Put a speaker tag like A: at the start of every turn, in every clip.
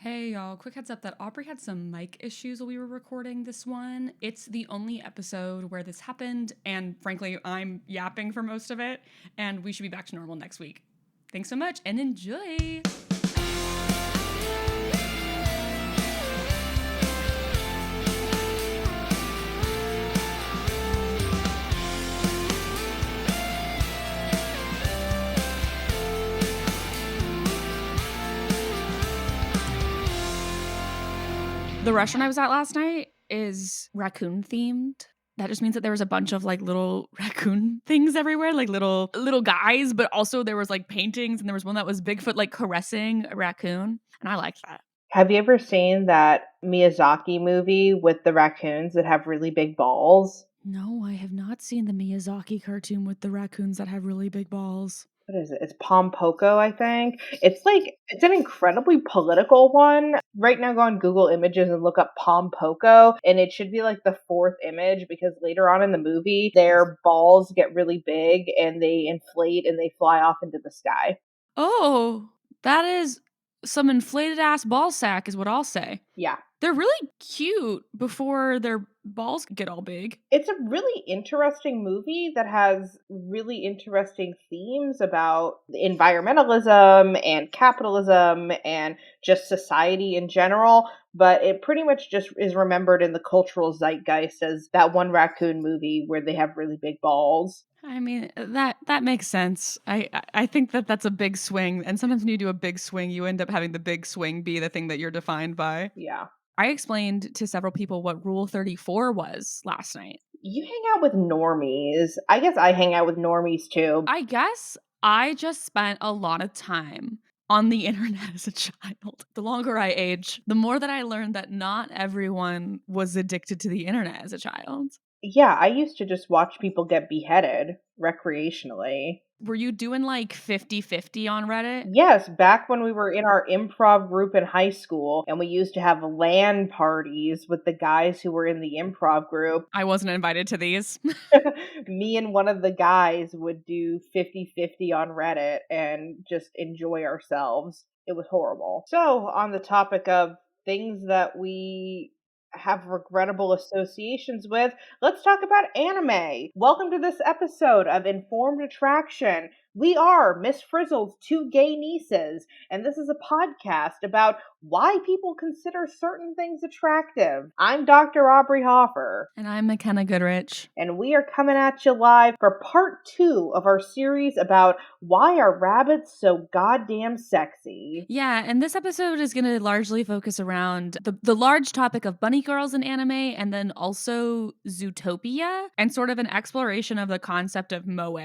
A: Hey y'all, quick heads up that Aubrey had some mic issues while we were recording this one. It's the only episode where this happened, and frankly, I'm yapping for most of it, and we should be back to normal next week. Thanks so much and enjoy! The restaurant I was at last night is raccoon themed. That just means that there was a bunch of like little raccoon things everywhere, like little guys, but also there was like paintings and there was one that was Bigfoot like caressing a raccoon, and I liked that.
B: Have you ever seen that Miyazaki movie with the raccoons that have really big balls?
A: No, I have not seen the Miyazaki cartoon with the raccoons that have really big balls.
B: What is it? It's Pompoko, I think. It's an incredibly political one. Right now, go on Google Images and look up Pompoko, and it should be like the fourth image because later on in the movie, their balls get really big and they inflate and they fly off into the sky.
A: Oh, that is some inflated ass ball sack, is what I'll say.
B: Yeah.
A: They're really cute before their balls get all big.
B: It's a really interesting movie that has really interesting themes about environmentalism and capitalism and just society in general, but it pretty much just is remembered in the cultural zeitgeist as that one raccoon movie where they have really big balls.
A: I mean, that makes sense. I think that that's a big swing, and sometimes when you do a big swing, you end up having the big swing be the thing that you're defined by.
B: Yeah.
A: I explained to several people what Rule 34 was last night.
B: You hang out with normies. I guess I hang out with normies too.
A: I guess I just spent a lot of time on the internet as a child. The longer I age, the more that I learned that not everyone was addicted to the internet as a child.
B: Yeah, I used to just watch people get beheaded recreationally.
A: Were you doing like 50-50 on Reddit?
B: Yes, back when we were in our improv group in high school and we used to have LAN parties with the guys who were in the improv group,
A: I wasn't invited to these.
B: me and one of the guys would do 50-50 on Reddit and just enjoy ourselves. It was horrible. So, on the topic of things that we have regrettable associations with, let's talk about anime. Welcome to this episode of Informed Attraction. We are Miss Frizzle's two gay nieces, and this is a podcast about why people consider certain things attractive. I'm Dr. Aubrey Hoffer.
A: And I'm Mackenna Goodrich.
B: And we are coming at you live for part 2 of our series about why are rabbits so goddamn sexy.
A: Yeah, and this episode is going to largely focus around the large topic of bunny girls in anime, and then also Zootopia, and sort of an exploration of the concept of moe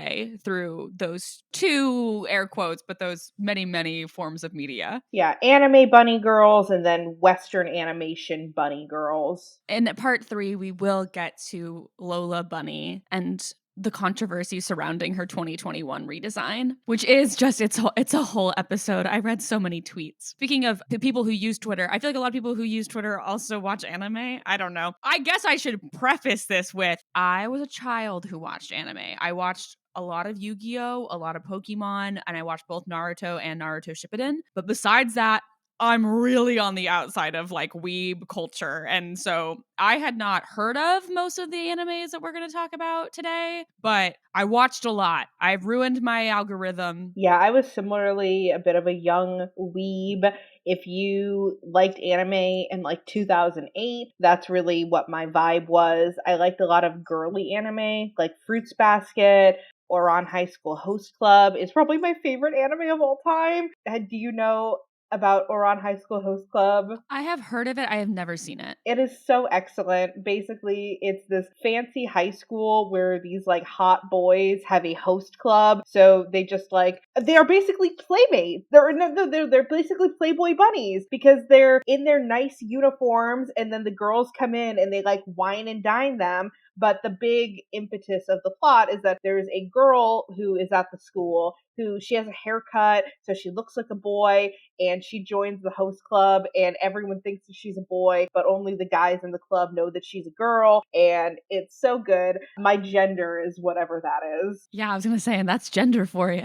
A: through those two air quotes, but those many, many forms of media.
B: Yeah, anime bunny girls and then Western animation bunny girls.
A: In part 3, we will get to Lola Bunny and the controversy surrounding her 2021 redesign, which is just it's a whole episode. I read so many tweets. Speaking of the people who use Twitter, I feel like a lot of people who use Twitter also watch anime. I don't know. I guess I should preface this with I was a child who watched anime. I watched a lot of Yu-Gi-Oh, a lot of Pokemon, and I watched both Naruto and Naruto Shippuden. But besides that, I'm really on the outside of like weeb culture. And so I had not heard of most of the animes that we're going to talk about today, but I watched a lot. I've ruined my algorithm.
B: Yeah, I was similarly a bit of a young weeb. If you liked anime in like 2008, that's really what my vibe was. I liked a lot of girly anime like Fruits Basket or On High School Host Club. It's probably my favorite anime of all time. Do you know about Oran High School Host Club?
A: I have heard of it. I have never seen it.
B: It is so excellent. Basically, it's this fancy high school where these like hot boys have a host club. So they just like they are basically playmates. They're basically Playboy bunnies because they're in their nice uniforms, and then the girls come in and they like wine and dine them. But the big impetus of the plot is that there's a girl who is at the school who she has a haircut, so she looks like a boy, and she joins the host club, and everyone thinks that she's a boy, but only the guys in the club know that she's a girl, and it's so good. My gender is whatever that is.
A: Yeah, I was gonna say, and that's gender for you.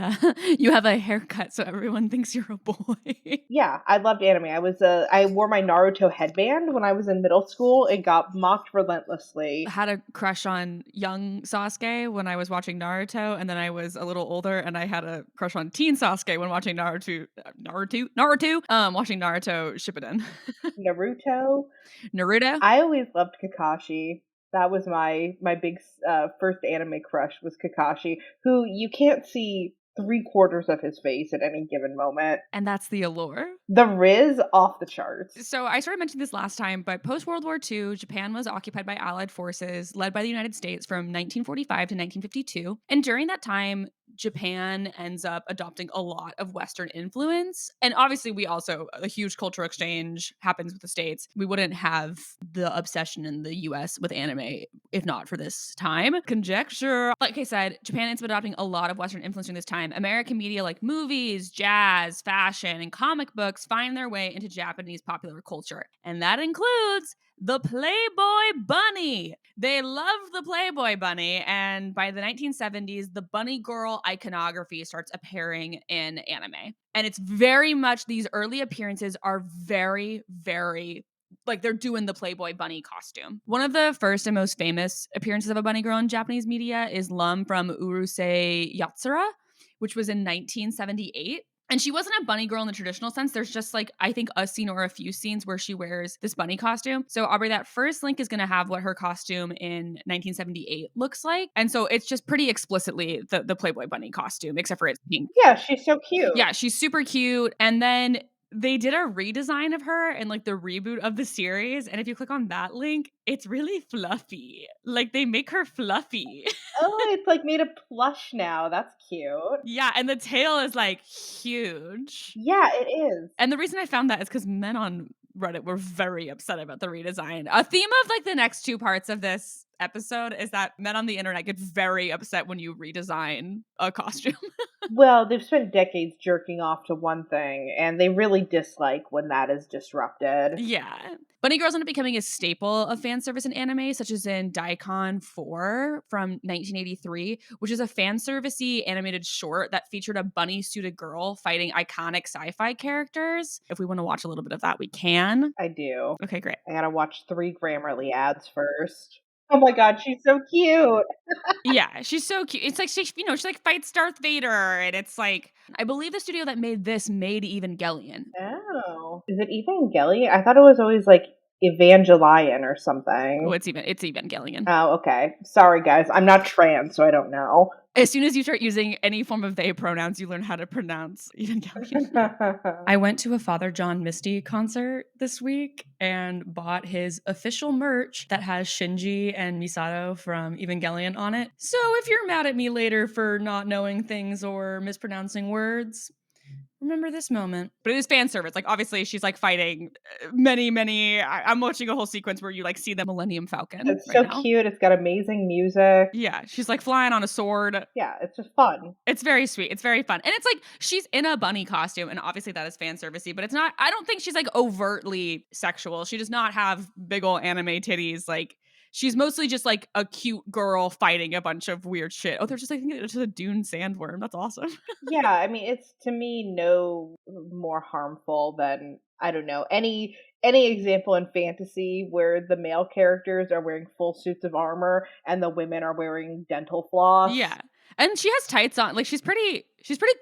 A: You have a haircut, so everyone thinks you're a boy.
B: Yeah, I loved anime. I wore my Naruto headband when I was in middle school and got mocked relentlessly.
A: Had a crush on young Sasuke when I was watching Naruto, and then I was a little older, and I had a crush on teen Sasuke when watching watching Naruto Shippuden.
B: Naruto.
A: Naruto,
B: I always loved Kakashi. That was my big first anime crush was Kakashi, who you can't see 3/4 of his face at any given moment.
A: and that's the allure.
B: The Riz off the charts.
A: So I started mentioning this last time, but post World War II, Japan was occupied by Allied forces led by the United States from 1945 to 1952. And during that time, Japan ends up adopting a lot of Western influence. And obviously, we also, a huge cultural exchange happens with the States. We wouldn't have the obsession in the US with anime if not for this time. Conjecture. Like I said, Japan ends up adopting a lot of Western influence during this time. American media like movies, jazz, fashion, and comic books find their way into Japanese popular culture. And that includes the Playboy Bunny. They love the Playboy Bunny, and by the 1970s, the bunny girl iconography starts appearing in anime. And it's very much, these early appearances are very, very like they're doing the Playboy bunny costume. One of the first and most famous appearances of a bunny girl in Japanese media is Lum from Urusei Yatsura, which was in 1978. And she wasn't a bunny girl in the traditional sense. There's just like, I think, a scene or a few scenes where she wears this bunny costume. So, Aubrey, that first link is going to have what her costume in 1978 looks like. And so it's just pretty explicitly the Playboy bunny costume, except for it's pink.
B: Yeah, she's so cute.
A: Yeah, she's super cute. And then they did a redesign of her in like the reboot of the series. And if you click on that link, it's really fluffy. Like they make her fluffy.
B: Oh, it's like made of plush now. That's cute.
A: Yeah, and the tail is like huge.
B: Yeah, it is.
A: And the reason I found that is because men on Reddit were very upset about the redesign. A theme of like the next two parts of this episode is that men on the internet get very upset when you redesign a costume.
B: Well, they've spent decades jerking off to one thing, and they really dislike when that is disrupted.
A: Yeah. Bunny girls end up becoming a staple of fan service in anime, such as in Daikon 4 from 1983, which is a fan servicey animated short that featured a bunny suited girl fighting iconic sci-fi characters. If we want to watch a little bit of that, we can.
B: I do.
A: Okay, great.
B: I gotta watch 3 Grammarly ads first. Oh my god, she's so cute.
A: Yeah, she's so cute. It's like she like fights Darth Vader, and it's like I believe the studio that made this made Evangelion.
B: Oh. Is it Evangelion? I thought it was always like Evangelion or
A: Oh,
B: something.
A: it's Evangelion.
B: Oh, okay. Sorry, guys. I'm not trans, so I don't know.
A: As soon as you start using any form of they pronouns, you learn how to pronounce Evangelion. I went to a Father John Misty concert this week and bought his official merch that has Shinji and Misato from Evangelion on it. So if you're mad at me later for not knowing things or mispronouncing words, remember this moment. But it is fan service. Like, obviously, she's like fighting many. I'm watching a whole sequence where you like see the Millennium Falcon.
B: It's
A: right
B: so
A: now.
B: cute. It's got amazing music.
A: Yeah, she's like flying on a sword.
B: Yeah, it's just fun.
A: It's very sweet. It's very fun. And it's like she's in a bunny costume, and obviously that is fan servicey, but it's not, I don't think she's like overtly sexual. She does not have big ol' anime titties. Like, she's mostly just like a cute girl fighting a bunch of weird shit. Oh, they're just like it's just a dune sandworm. That's awesome.
B: Yeah, I mean, it's to me no more harmful than I don't know any example in fantasy where the male characters are wearing full suits of armor and the women are wearing dental floss.
A: Yeah. And she has tights on. Like she's pretty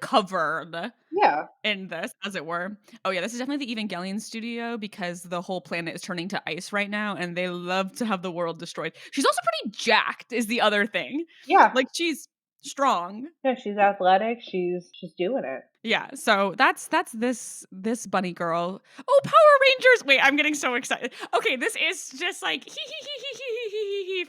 A: covered
B: Yeah.
A: in this, as it were. Oh yeah, this is definitely the Evangelion studio because the whole planet is turning to ice right now and they love to have the world destroyed. She's also pretty jacked is the other thing.
B: Yeah.
A: Like she's strong.
B: Yeah, she's athletic. She's doing it.
A: Yeah, so that's this bunny girl. Oh, Power Rangers! Wait, I'm getting so excited. Okay, this is just like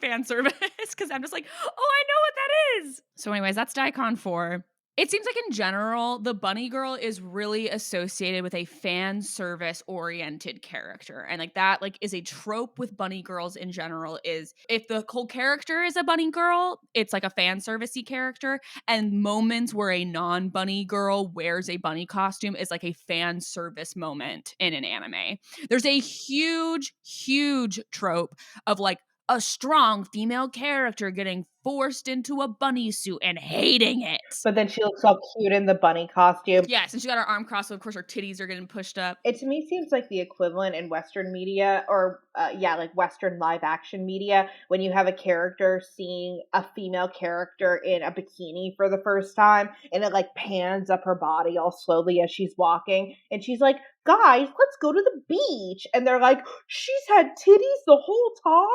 A: fan service because I'm just like, oh, I know what that is. So, anyways, that's Daikon 4. It seems like in general, the bunny girl is really associated with a fan service oriented character. And like that like is a trope with bunny girls in general is if the whole character is a bunny girl, it's like a fan servicey character. And moments where a non-bunny girl wears a bunny costume is like a fan service moment in an anime. There's a huge, huge trope of like a strong female character getting forced into a bunny suit and hating it.
B: But then she looks all cute in the bunny costume.
A: Yes, and she got her arm crossed, so of course her titties are getting pushed up.
B: It to me seems like the equivalent in Western media, or yeah, like Western live action media, when you have a character seeing a female character in a bikini for the first time, and it like pans up her body all slowly as she's walking, and she's like, "Guys, let's go to the beach," and they're like, "She's had titties the whole time."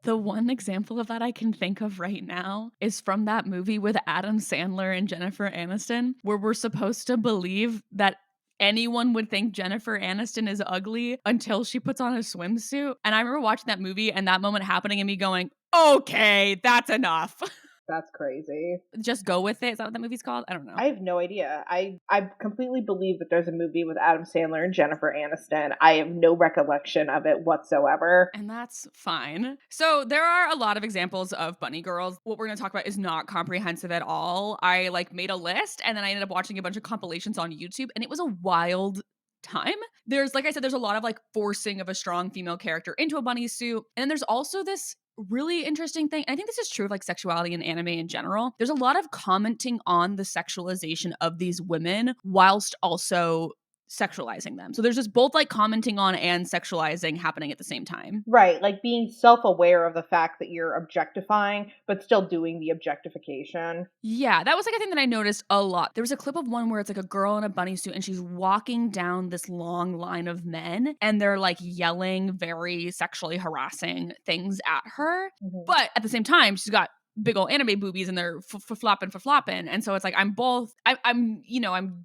A: The one example of that I can think of right now is from that movie with Adam Sandler and Jennifer Aniston, where we're supposed to believe that anyone would think Jennifer Aniston is ugly until she puts on a swimsuit. And I remember watching that movie and that moment happening and me going, okay, that's enough.
B: That's crazy.
A: Just go with it. Is that what that movie's called? I don't know.
B: I have no idea. I completely believe that there's a movie with Adam Sandler and Jennifer Aniston. I have no recollection of it whatsoever.
A: And that's fine. So there are a lot of examples of bunny girls. What we're going to talk about is not comprehensive at all. I like made a list and then I ended up watching a bunch of compilations on YouTube and it was a wild time. There's like I said, there's a lot of like forcing of a strong female character into a bunny suit. And then there's also this really interesting thing. I think this is true of like sexuality in anime in general. There's a lot of commenting on the sexualization of these women whilst also sexualizing them. So there's just both like commenting on and sexualizing happening at the same time.
B: Right, like being self-aware of the fact that you're objectifying, but still doing the objectification.
A: Yeah, that was like a thing that I noticed a lot. There was a clip of one where it's like a girl in a bunny suit and she's walking down this long line of men and they're like yelling very sexually harassing things at her.
B: Mhm.
A: But at the same time, she's got big old anime boobies and they're flopping. And so it's like I'm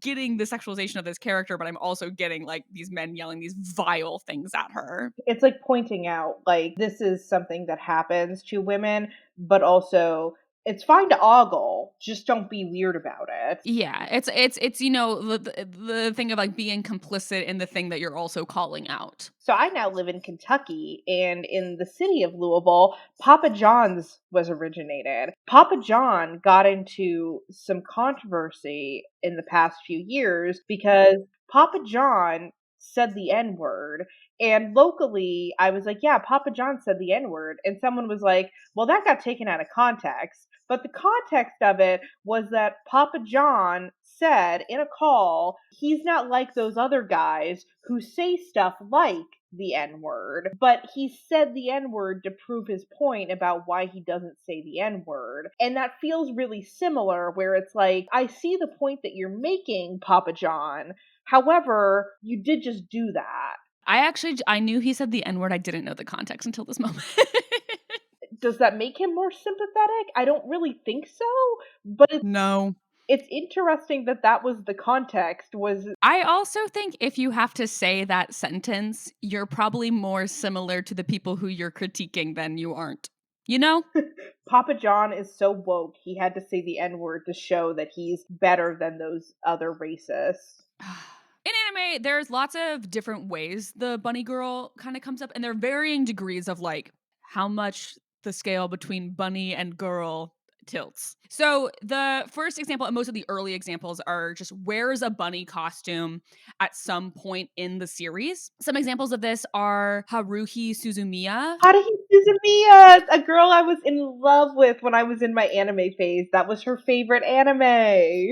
A: getting the sexualization of this character, but I'm also getting like these men yelling these vile things at her.
B: It's like pointing out, like, this is something that happens to women, but also it's fine to ogle, just don't be weird about it.
A: Yeah, it's the thing of like being complicit in the thing that you're also calling out.
B: So I now live in Kentucky, and in the city of Louisville, Papa John's was originated. Papa John got into some controversy in the past few years because Papa John said the N word. And locally, I was like, yeah, Papa John said the N word. And someone was like, well, that got taken out of context. But the context of it was that Papa John said in a call, he's not like those other guys who say stuff like the N word, but he said the N word to prove his point about why he doesn't say the N word. And that feels really similar, where it's like, I see the point that you're making, Papa John. However, you did just do that.
A: I knew he said the N-word. I didn't know the context until this moment.
B: Does that make him more sympathetic? I don't really think so, but
A: No.
B: it's interesting that that was the context. Was
A: I also think if you have to say that sentence, you're probably more similar to the people who you're critiquing than you aren't. You know?
B: Papa John is so woke, he had to say the N-word to show that he's better than those other racists.
A: In anime, there's lots of different ways the bunny girl kind of comes up, and there are varying degrees of like how much the scale between bunny and girl tilts. So the first example, and most of the early examples, are just wears a bunny costume at some point in the series. Some examples of this are Haruhi Suzumiya.
B: Haruhi Suzumiya, a girl I was in love with when I was in my anime phase. That was her favorite anime.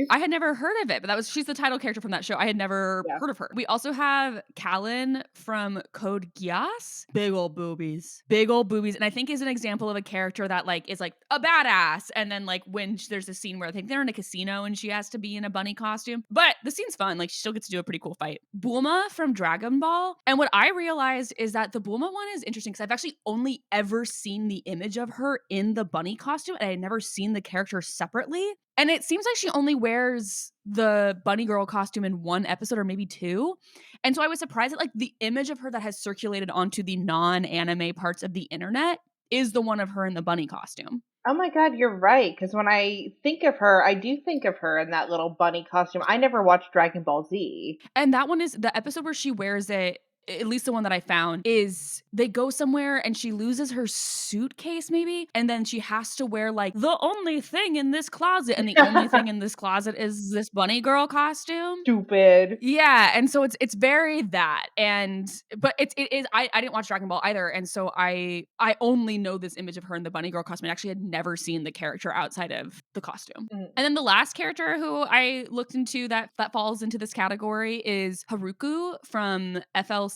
A: I had never heard of it, but she's the title character from that show. I had never heard of her. We also have Callan from Code Geass. Big old boobies. Big old boobies. And I think is an example of a character that like is like a badass. And then like when there's a scene where I think they're in a casino and she has to be in a bunny costume. But the scene's fun. Like she still gets to do a pretty cool fight. Bulma from Dragon Ball. And what I realized is that the Bulma one is interesting because I've actually only ever seen the image of her in the bunny costume and I had never seen the character separately. And it seems like she only wears the bunny girl costume in one episode or maybe two. And so I was surprised that like the image of her that has circulated onto the non-anime parts of the internet is the one of her in the bunny costume.
B: Oh my god, you're right. Because when I think of her, I do think of her in that little bunny costume. I never watched Dragon Ball Z.
A: And that one is the episode where she wears it, at least the one that I found, is they go somewhere and she loses her suitcase maybe, and then she has to wear, like, the only thing in this closet, and the only thing in this closet is this bunny girl costume.
B: Stupid.
A: Yeah, and so it's very that, and but it is I didn't watch Dragon Ball either, and so I only know this image of her in the bunny girl costume, and actually had never seen the character outside of the costume.
B: Mm.
A: And then the last character who I looked into that falls into this category is Haruku from FLCL.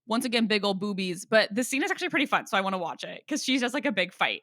A: Once again, big old boobies, but this scene is actually pretty fun, so I wanna watch it because she's just like a big fight.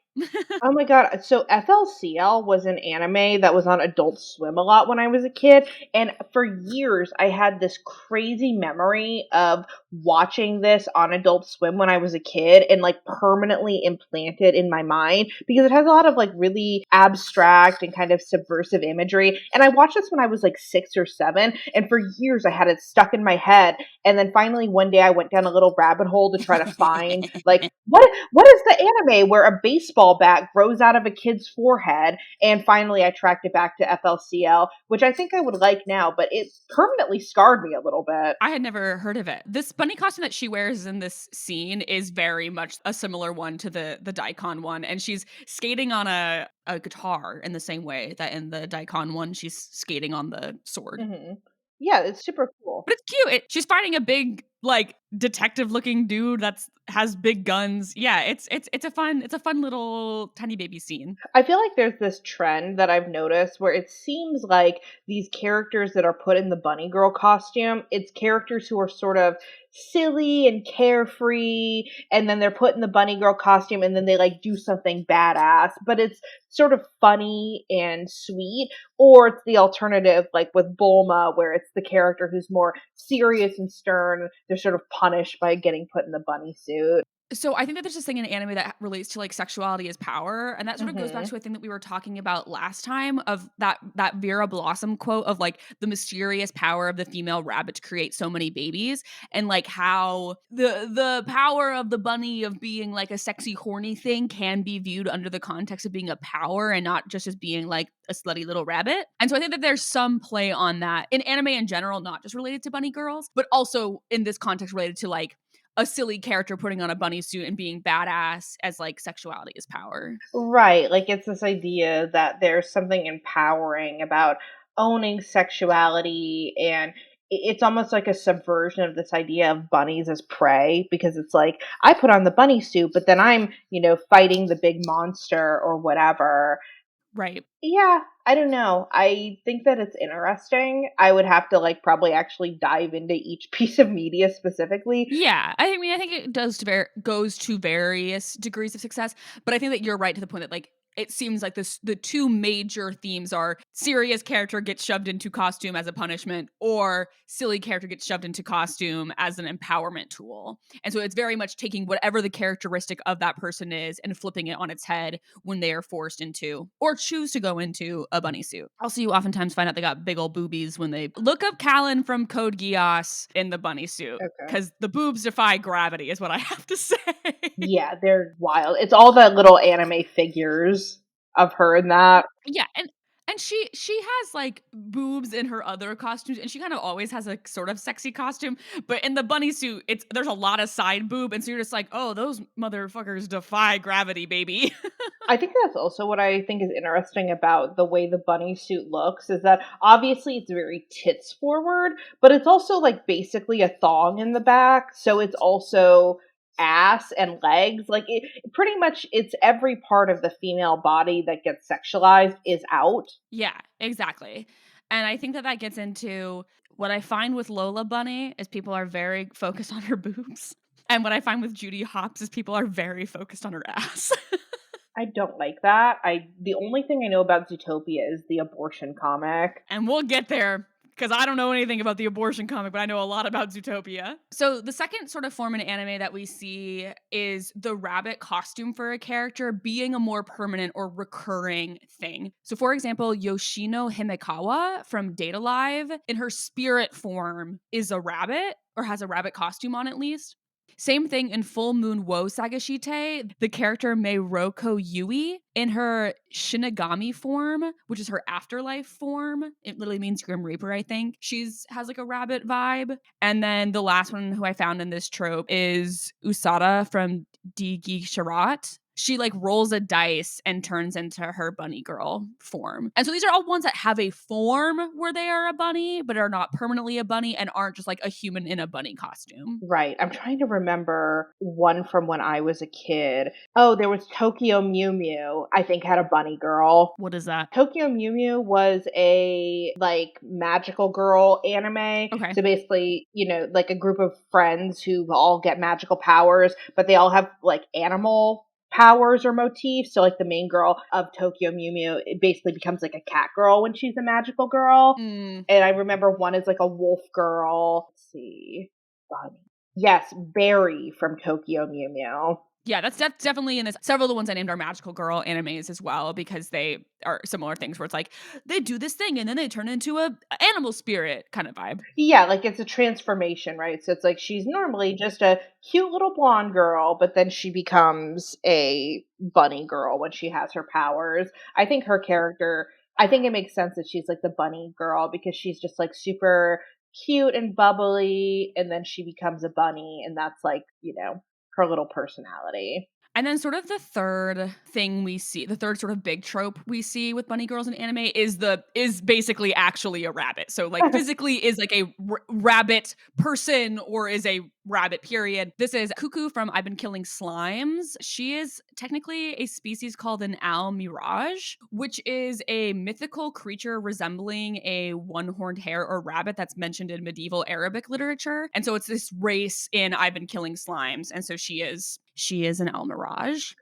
B: Oh my god, so FLCL was an anime that was on Adult Swim a lot when I was a kid, and for years I had this crazy memory of watching this on Adult Swim when I was a kid and like permanently implanted in my mind because it has a lot of like really abstract and kind of subversive imagery. And I watched this when I was like 6 or 7, and for years I had it stuck in my head. And then finally one day I went down a little rabbit hole to try to find like what is the anime where a baseball bat grows out of a kid's forehead? And finally, I tracked it back to FLCL, which I think I would like now, but it permanently scarred me a little bit.
A: I had never heard of it. This bunny costume that she wears in this scene is very much a similar one to the Daikon one, and she's skating on a guitar in the same way that in the Daikon one she's skating on the sword.
B: Hmm. Yeah, it's super cool.
A: But it's cute. She's fighting a big like detective looking dude that's has big guns. Yeah, it's a fun little tiny baby scene.
B: I feel like there's this trend that I've noticed where it seems like these characters that are put in the bunny girl costume, it's characters who are sort of silly and carefree, and then they're put in the bunny girl costume and then they like do something badass, but it's sort of funny and sweet, or it's the alternative like with Bulma where it's the character who's more serious and stern. They're sort of punished by getting put in the bunny suit.
A: So I think that there's this thing in anime that relates to like sexuality as power, and that sort of goes back
B: Mhm.
A: to a thing that we were talking about last time of that Vera Blossom quote of like the mysterious power of the female rabbit to create so many babies, and like how the power of the bunny of being like a sexy horny thing can be viewed under the context of being a power and not just as being like a slutty little rabbit. And so I think that there's some play on that in anime in general, not just related to bunny girls, but also in this context related to like a silly character putting on a bunny suit and being badass as like sexuality is power.
B: Right, like, it's this idea that there's something empowering about owning sexuality, and it's almost like a subversion of this idea of bunnies as prey, because it's like, I put on the bunny suit, but then I'm, fighting the big monster or whatever.
A: Right.
B: Yeah, I don't know. I think that it's interesting. I would have to, like, probably actually dive into each piece of media specifically.
A: Yeah, I think it does goes to various degrees of success, but I think that you're right to the point that like it seems like the two major themes are serious character gets shoved into costume as a punishment or silly character gets shoved into costume as an empowerment tool. And so it's very much taking whatever the characteristic of that person is and flipping it on its head when they are forced into or choose to go into a bunny suit. Also, you oftentimes find out they got big old boobies when they look up Callan from Code Geass in the bunny suit
B: Okay.
A: because the boobs defy gravity, is what I have to say.
B: Yeah, they're wild. It's all the little anime figures of her in that.
A: Yeah, and she has like boobs in her other costumes, and she kind of always has a sort of sexy costume. But in the bunny suit, it's there's a lot of side boob, and so you're just like, oh, those motherfuckers defy gravity, baby.
B: I think that's also what I think is interesting about the way the bunny suit looks is that obviously it's very tits forward, but it's also like basically a thong in the back. So it's also ass and legs. Like pretty much it's every part of the female body that gets sexualized is out.
A: Yeah, exactly. And I think that that gets into what I find with Lola Bunny is people are very focused on her boobs. And what I find with Judy Hopps is people are very focused on her ass.
B: I don't like that. I The only thing I know about Zootopia is the abortion comic.
A: And we'll get there because I don't know anything about the abortion comic, but I know a lot about Zootopia. So, the second sort of form in anime that we see is the rabbit costume for a character being a more permanent or recurring thing. So, for example, Yoshino Himekawa from Data Live, in her spirit form, is a rabbit or has a rabbit costume on at least. Same thing in Full Moon Wo Sagashite, the character Meiroko Yui in her Shinigami form, which is her afterlife form. It literally means Grim Reaper, I think. She's has like a rabbit vibe. And then the last one who I found in this trope is Usada from Digi Sharat. She like rolls a dice and turns into her bunny girl form. And so these are all ones that have a form where they are a bunny, but are not permanently a bunny and aren't just like a human in a bunny costume.
B: Right. I'm trying to remember one from when I was a kid. Oh, there was Tokyo Mew Mew, I think had a bunny girl.
A: What is that?
B: Tokyo Mew Mew was a like magical girl anime.
A: Okay.
B: So basically, like a group of friends who all get magical powers, but they all have like animal powers or motifs. So like the main girl of Tokyo Mew Mew, it basically becomes like a cat girl when she's a magical girl.
A: Mm.
B: And I remember one is like a wolf girl. Let's see. Bunny. Yes, Barry from Tokyo Mew Mew.
A: Yeah, that's definitely in this. Several of the ones I named are magical girl animes as well because they are similar things where it's like they do this thing and then they turn into a animal spirit kind of vibe.
B: Yeah, like it's a transformation, right? So it's like she's normally just a cute little blonde girl, but then she becomes a bunny girl when she has her powers. I think her character, I think it makes sense that she's like the bunny girl because she's just like super cute and bubbly, and then she becomes a bunny, and that's like, her little personality.
A: And then sort of the third thing we see, the third sort of big trope we see with bunny girls in anime is basically actually a rabbit. So like physically is like a rabbit person or is a rabbit period. This is Cuckoo from I've Been Killing Slimes. She is technically a species called an al mirage, which is a mythical creature resembling a one-horned hare or rabbit that's mentioned in medieval Arabic literature. And so it's this race in I've Been Killing Slimes. And so she is an al mirage.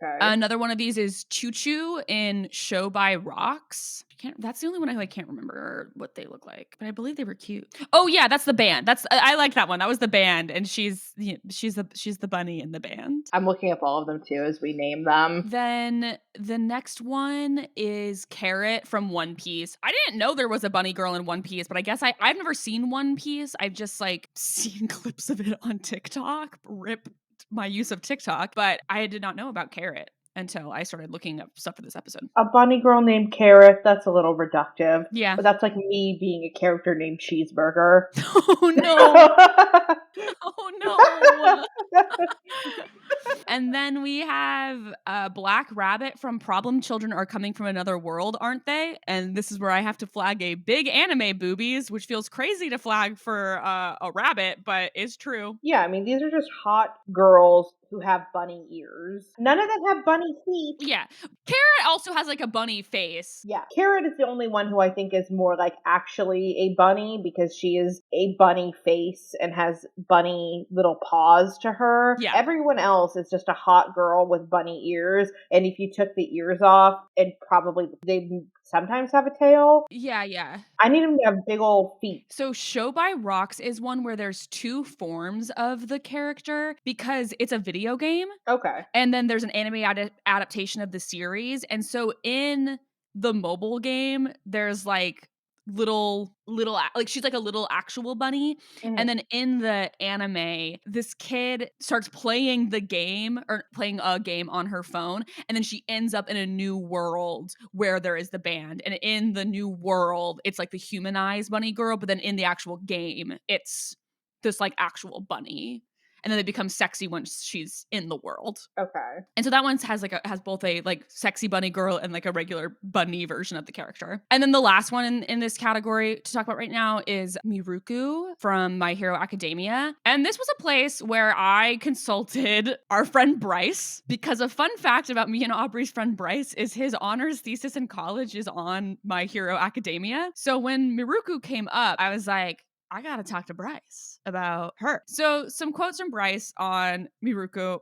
B: Okay.
A: Another one of these is Choo Choo in Show by Rocks. That's the only one I can't remember what they look like, but I believe they were cute. Oh yeah, that's the band. I like that one. That was the band, and she's the bunny in the band.
B: I'm looking up all of them too as we name them.
A: Then the next one is Carrot from One Piece. I didn't know there was a bunny girl in One Piece, but I guess I've never seen One Piece. I've just like seen clips of it on TikTok. Rip my use of TikTok, but I did not know about Carrot until I started looking up stuff for this episode.
B: A bunny girl named Carrot, that's a little reductive.
A: Yeah.
B: But that's like me being a character named Cheeseburger.
A: Oh no. Oh no. And then we have Black Rabbit from Problem Children Are Coming from Another World, aren't they? And this is where I have to flag a big anime boobies, which feels crazy to flag for a rabbit, but is true.
B: Yeah, I mean, these are just hot girls who have bunny ears. None of them have bunny feet.
A: Yeah. Carrot also has like a bunny face.
B: Yeah. Carrot is the only one who I think is more like actually a bunny because she is a bunny face and has bunny little paws to her.
A: Yeah.
B: Everyone else is just a hot girl with bunny ears. And if you took the ears off, and probably they sometimes have a tail.
A: Yeah, yeah.
B: I need them to have big old feet.
A: So Show by Rocks is one where there's two forms of the character because it's a video game.
B: Okay.
A: And then there's an anime adaptation of the series. And so in the mobile game, there's like little like she's like a little actual bunny.
B: Mhm.
A: And then in the anime, this kid starts playing the game or playing a game on her phone, and then she ends up in a new world where there is the band. And in the new world, it's like the humanized bunny girl, but then in the actual game, it's this like actual bunny. And then they become sexy once she's in the world.
B: Okay.
A: And so that one has both a like sexy bunny girl and like a regular bunny version of the character. And then the last one in this category to talk about right now is Miruku from My Hero Academia. And this was a place where I consulted our friend Bryce because a fun fact about me and Aubrey's friend Bryce is his honors thesis in college is on My Hero Academia. So when Miruku came up, I was like, I gotta talk to Bryce about her. So some quotes from Bryce on Miruko.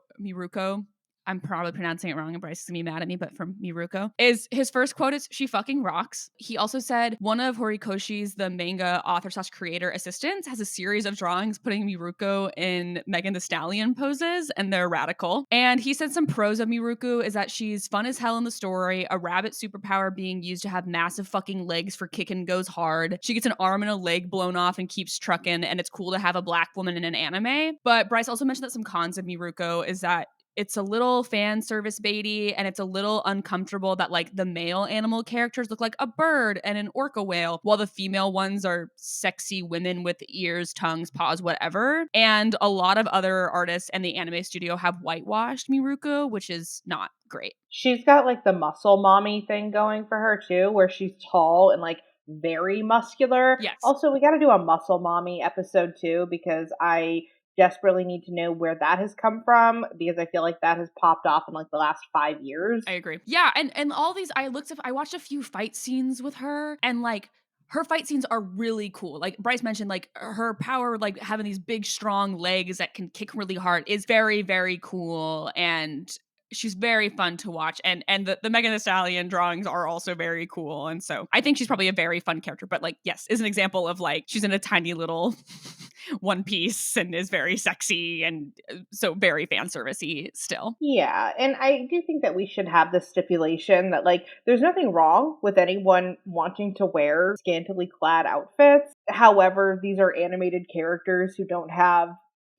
A: I'm probably pronouncing it wrong and Bryce is gonna be mad at me, but from Miruko, is his first quote is, "She fucking rocks." He also said, one of Horikoshi's, the manga author slash creator assistants, has a series of drawings putting Miruko in Megan Thee Stallion poses, and they're radical. And he said some pros of Miruko is that she's fun as hell in the story, a rabbit superpower being used to have massive fucking legs for kicking goes hard. She gets an arm and a leg blown off and keeps trucking, and it's cool to have a black woman in an anime. But Bryce also mentioned that some cons of Miruko is that it's a little fan service baity, and it's a little uncomfortable that like the male animal characters look like a bird and an orca whale, while the female ones are sexy women with ears, tongues, paws, whatever. And a lot of other artists and the anime studio have whitewashed Miruko, which is not great.
B: She's got like the muscle mommy thing going for her too, where she's tall and like very muscular.
A: Yes.
B: Also, we got to do a muscle mommy episode too, because I desperately need to know where that has come from, because I feel like that has popped off in like the last 5 years.
A: I agree. Yeah, and all these I watched a few fight scenes with her, and like her fight scenes are really cool. Like Bryce mentioned, like her power, like having these big strong legs that can kick really hard is very, very cool, and she's very fun to watch. And the Megan Thee Stallion drawings are also very cool. And so I think she's probably a very fun character. But like, yes, is an example of like she's in a tiny little one piece and is very sexy and so very fan servicey still.
B: Yeah, and I do think that we should have this stipulation that like there's nothing wrong with anyone wanting to wear scantily clad outfits. However, these are animated characters who don't have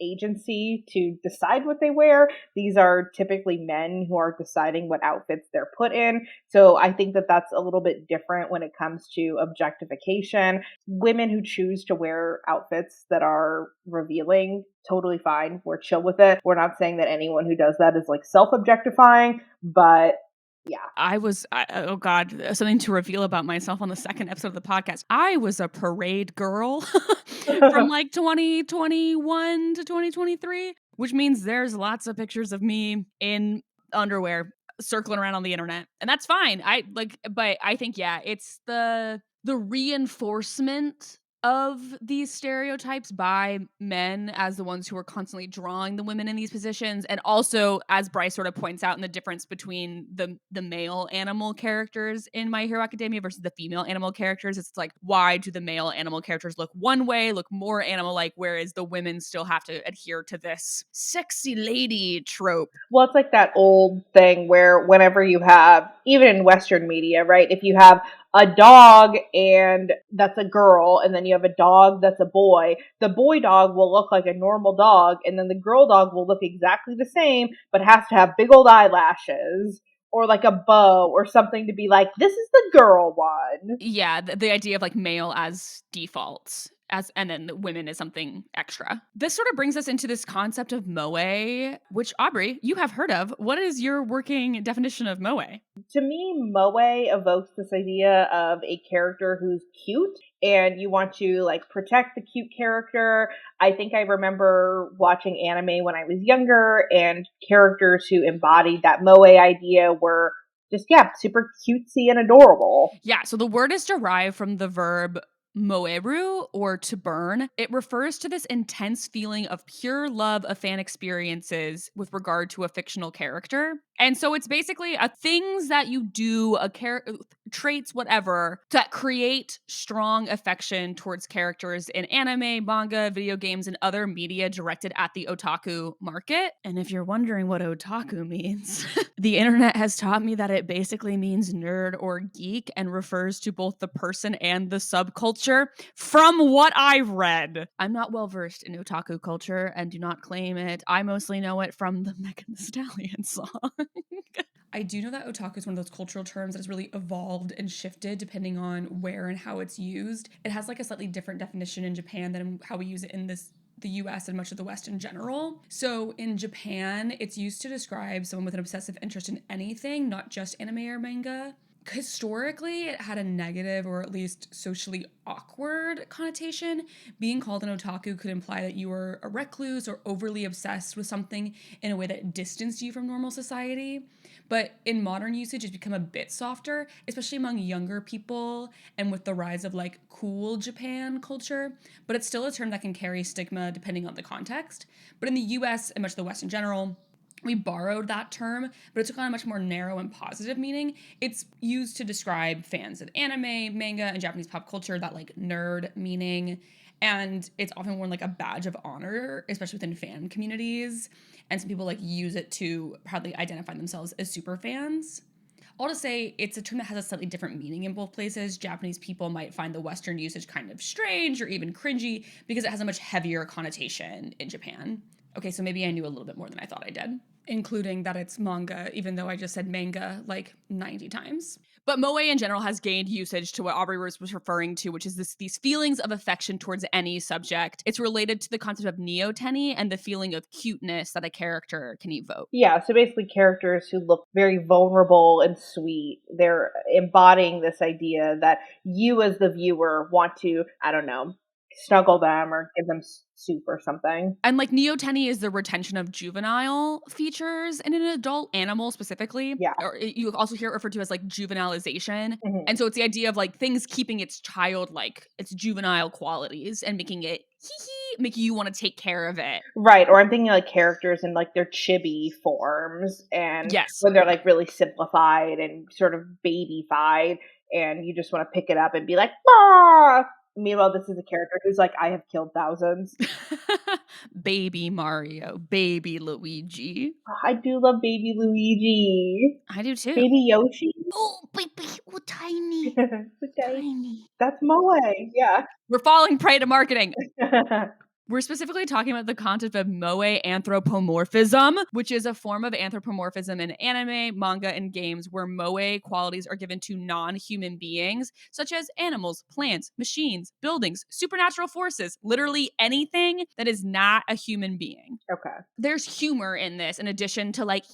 B: agency to decide what they wear. These are typically men who are deciding what outfits they're put in. So I think that that's a little bit different when it comes to objectification. Women who choose to wear outfits that are revealing, totally fine. We're chill with it. We're not saying that anyone who does that is like self-objectifying, but yeah.
A: Oh God, something to reveal about myself on the second episode of the podcast. I was a parade girl from like 2021 to 2023, which means there's lots of pictures of me in underwear circling around on the internet. And that's fine. But I think, yeah, it's the reinforcement of these stereotypes by men as the ones who are constantly drawing the women in these positions, and also as Bryce sort of points out in the difference between the male animal characters in My Hero Academia versus the female animal characters. It's like, why do the male animal characters look one way, look more animal like, whereas the women still have to adhere to this sexy lady trope?
B: Well, it's like that old thing where whenever you have, even in Western media, right, if you have a dog and that's a girl, and then you have a dog that's a boy, the boy dog will look like a normal dog, and then the girl dog will look exactly the same, but has to have big old eyelashes or like a bow or something to be like, this is the girl one.
A: Yeah, the idea of like male as default, as and then the women is something extra. This sort of brings us into this concept of moe, which Aubrey, you have heard of. What is your working definition of moe?
B: To me, moe evokes this idea of a character who's cute and you want to like protect the cute character. I think I remember watching anime when I was younger, and characters who embodied that moe idea were just, yeah, super cutesy and adorable.
A: Yeah, so the word is derived from the verb moeru, or to burn. It refers to this intense feeling of pure love of fan experiences with regard to a fictional character. And so it's basically things that you do, traits, whatever, that create strong affection towards characters in anime, manga, video games, and other media directed at the otaku market. And if you're wondering what otaku means, the internet has taught me that it basically means nerd or geek and refers to both the person and the subculture from what I've read. I'm not well versed in otaku culture and do not claim it. I mostly know it from the Megan Thee Stallion song. I do know that otaku is one of those cultural terms that has really evolved and shifted depending on where and how it's used. It has like a slightly different definition in Japan than how we use it in the US and much of the West in general. So in Japan, it's used to describe someone with an obsessive interest in anything, not just anime or manga. Historically, it had a negative or at least socially awkward connotation. Being called an otaku could imply that you were a recluse or overly obsessed with something in a way that distanced you from normal society. But in modern usage, it's become a bit softer, especially among younger people and with the rise of like cool Japan culture. But it's still a term that can carry stigma depending on the context. But in the US and much of the West in general, We borrowed that term, but it took on a much more narrow and positive meaning. It's used to describe fans of anime, manga, and Japanese pop culture, that like nerd meaning. And it's often worn like a badge of honor, especially within fan communities. And some people like use it to proudly identify themselves as super fans. All to say, it's a term that has a slightly different meaning in both places. Japanese people might find the Western usage kind of strange or even cringy because it has a much heavier connotation in Japan. Okay, so maybe I knew a little bit more than I thought I did, including that it's manga, even though I just said manga like 90 times. But moe in general has gained usage to what Aubrey was referring to, which is these feelings of affection towards any subject. It's related to the concept of neoteny and the feeling of cuteness that a character can evoke.
B: Yeah, so basically characters who look very vulnerable and sweet. They're embodying this idea that you as the viewer want to, I don't know, snuggle them or give them soup or something.
A: And like neoteny is the retention of juvenile features in an adult animal specifically.
B: Yeah.
A: Or you also hear it referred to as like juvenilization.
B: Mhm.
A: And so it's the idea of like things keeping its childlike, its juvenile qualities and making it making you want to take care of it.
B: Right, or I'm thinking like characters in like their chibi forms and
A: Yes.
B: when they're like really simplified and sort of babyfied and you just want to pick it up and be like, ah! Meanwhile, this is a character who's like, I have killed thousands.
A: Baby Mario, baby Luigi.
B: Oh, I do love baby Luigi.
A: I do too.
B: Baby Yoshi.
A: Oh, baby, oh, tiny,
B: Okay.
A: tiny.
B: That's Moe, yeah.
A: We're falling prey to marketing. We're specifically talking about the concept of moe anthropomorphism, which is a form of anthropomorphism in anime, manga, and games where moe qualities are given to non-human beings, such as animals, plants, machines, buildings, supernatural forces, literally anything that is not a human being.
B: Okay.
A: There's humor in this, in addition to like,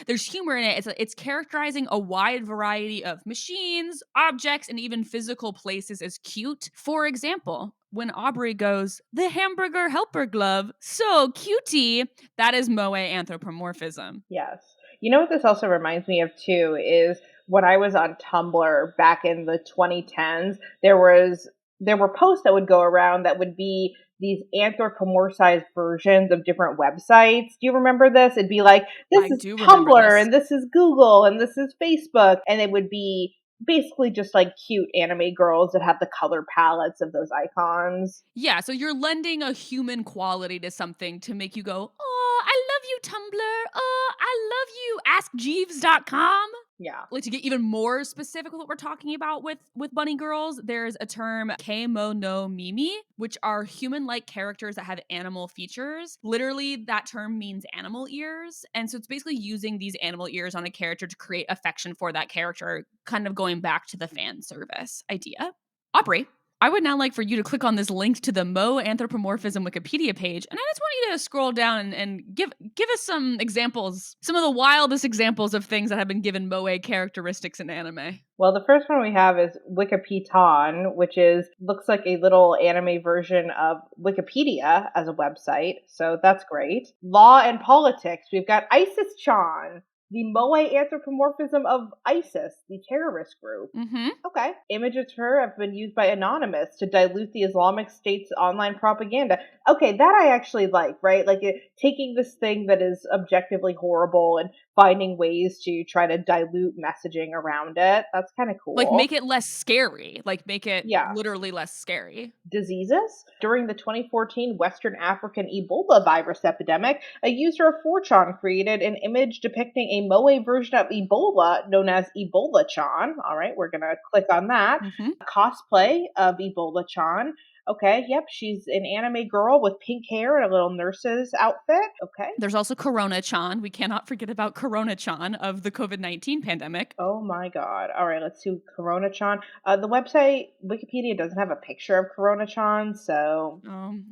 A: there's humor in it. It's characterizing a wide variety of machines, objects, and even physical places as cute. For example, when Aubrey goes, the hamburger helper glove, so cutie, that is moe anthropomorphism.
B: Yes. You know what this also reminds me of too is when I was on Tumblr back in the 2010s, there were posts that would go around that would be these anthropomorphized versions of different websites. Do you remember this? It'd be like, this
A: I
B: is
A: do remember
B: Tumblr
A: this.
B: and this is Google and this is Facebook. And it would be basically just like cute anime girls that have the color palettes of those icons.
A: Yeah, so you're lending a human quality to something to make you go, oh, I love you, Tumblr. Oh, I love you, AskJeeves.com.
B: Yeah.
A: Like to get even more specific with what we're talking about with bunny girls, there's a term keimo no mimi, which are human-like characters that have animal features. Literally, that term means animal ears, and so it's basically using these animal ears on a character to create affection for that character, kind of going back to the fan service idea. Aubrey, I would now like for you to click on this link to the Moe anthropomorphism Wikipedia page, and I just want you to scroll down and give us some examples, some of the wildest examples of things that have been given Moe characteristics in anime.
B: Well, the first one we have is Wikipedia, which looks like a little anime version of Wikipedia as a website, so that's great. Law and politics, we've got ISIS-chan, the moe anthropomorphism of ISIS, the terrorist group.
A: Mm-hmm.
B: Okay. Images of her have been used by Anonymous to dilute the Islamic State's online propaganda. Okay, that I actually like, right? Like taking this thing that is objectively horrible and finding ways to try to dilute messaging around it. That's kind of cool.
A: Like make it less scary. Like make it
B: Yeah.
A: literally less scary.
B: Diseases. During the 2014 Western African Ebola virus epidemic, a user of 4chan created an image depicting a moe version of Ebola known as Ebola-chan. All right, we're going to click on that.
A: Mm-hmm.
B: Cosplay of Ebola-chan. Okay, yep, she's an anime girl with pink hair and a little nurse's outfit. Okay.
A: There's also Corona-chan. We cannot forget about Corona-chan of the COVID-19 pandemic.
B: Oh my god. All right, let's see Corona-chan. The website, Wikipedia, doesn't have a picture of Corona-chan, so...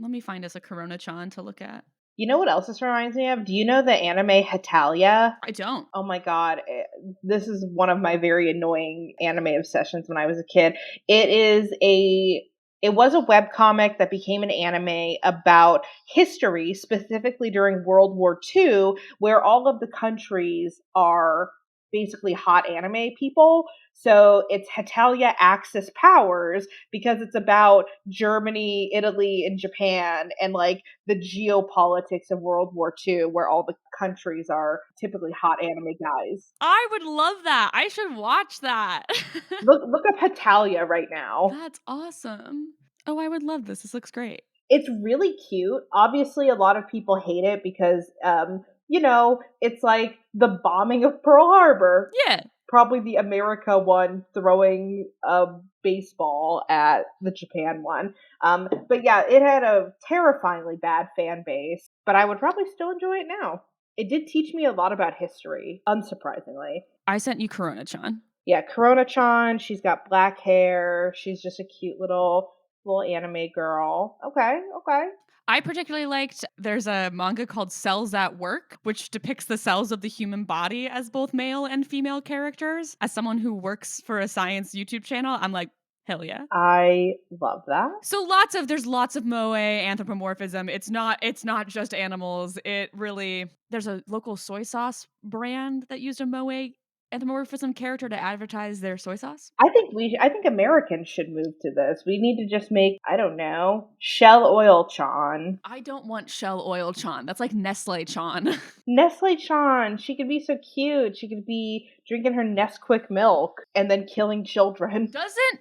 A: Let me find us a Corona-chan to look at.
B: You know what else this reminds me of? Do you know the anime Hetalia?
A: I don't.
B: Oh my god. This is one of my very annoying anime obsessions when I was a kid. It was a webcomic that became an anime about history, specifically during World War II, where all of the countries are basically hot anime people. So it's Hetalia Axis powers because it's about Germany, Italy, and Japan and like the geopolitics of World War II, where all the countries are typically hot anime guys.
A: I would love that. I should watch that.
B: Look up Hetalia right now.
A: That's awesome. Oh, I would love this. This looks great.
B: It's really cute. Obviously, a lot of people hate it because, it's like the bombing of Pearl Harbor.
A: Yeah.
B: Probably the America one throwing a baseball at the Japan one. But yeah, it had a terrifyingly bad fan base, but I would probably still enjoy it now. It did teach me a lot about history, unsurprisingly.
A: I sent you Corona-chan.
B: Yeah, Corona-chan, she's got black hair. She's just a cute little anime girl. Okay, okay.
A: I particularly liked, there's a manga called Cells at Work, which depicts the cells of the human body as both male and female characters. As someone who works for a science YouTube channel, I'm like, hell yeah.
B: I love that.
A: So there's lots of moe anthropomorphism. It's not just animals. There's a local soy sauce brand that used a moe anthropomorphism character to advertise their soy sauce.
B: I think Americans should move to this. We need to just make, I don't know, Shell Oil Chan.
A: I don't want Shell Oil Chan. That's like Nestle Chan.
B: Nestle Chan, she could be so cute. She could be drinking her Nesquik milk and then killing children.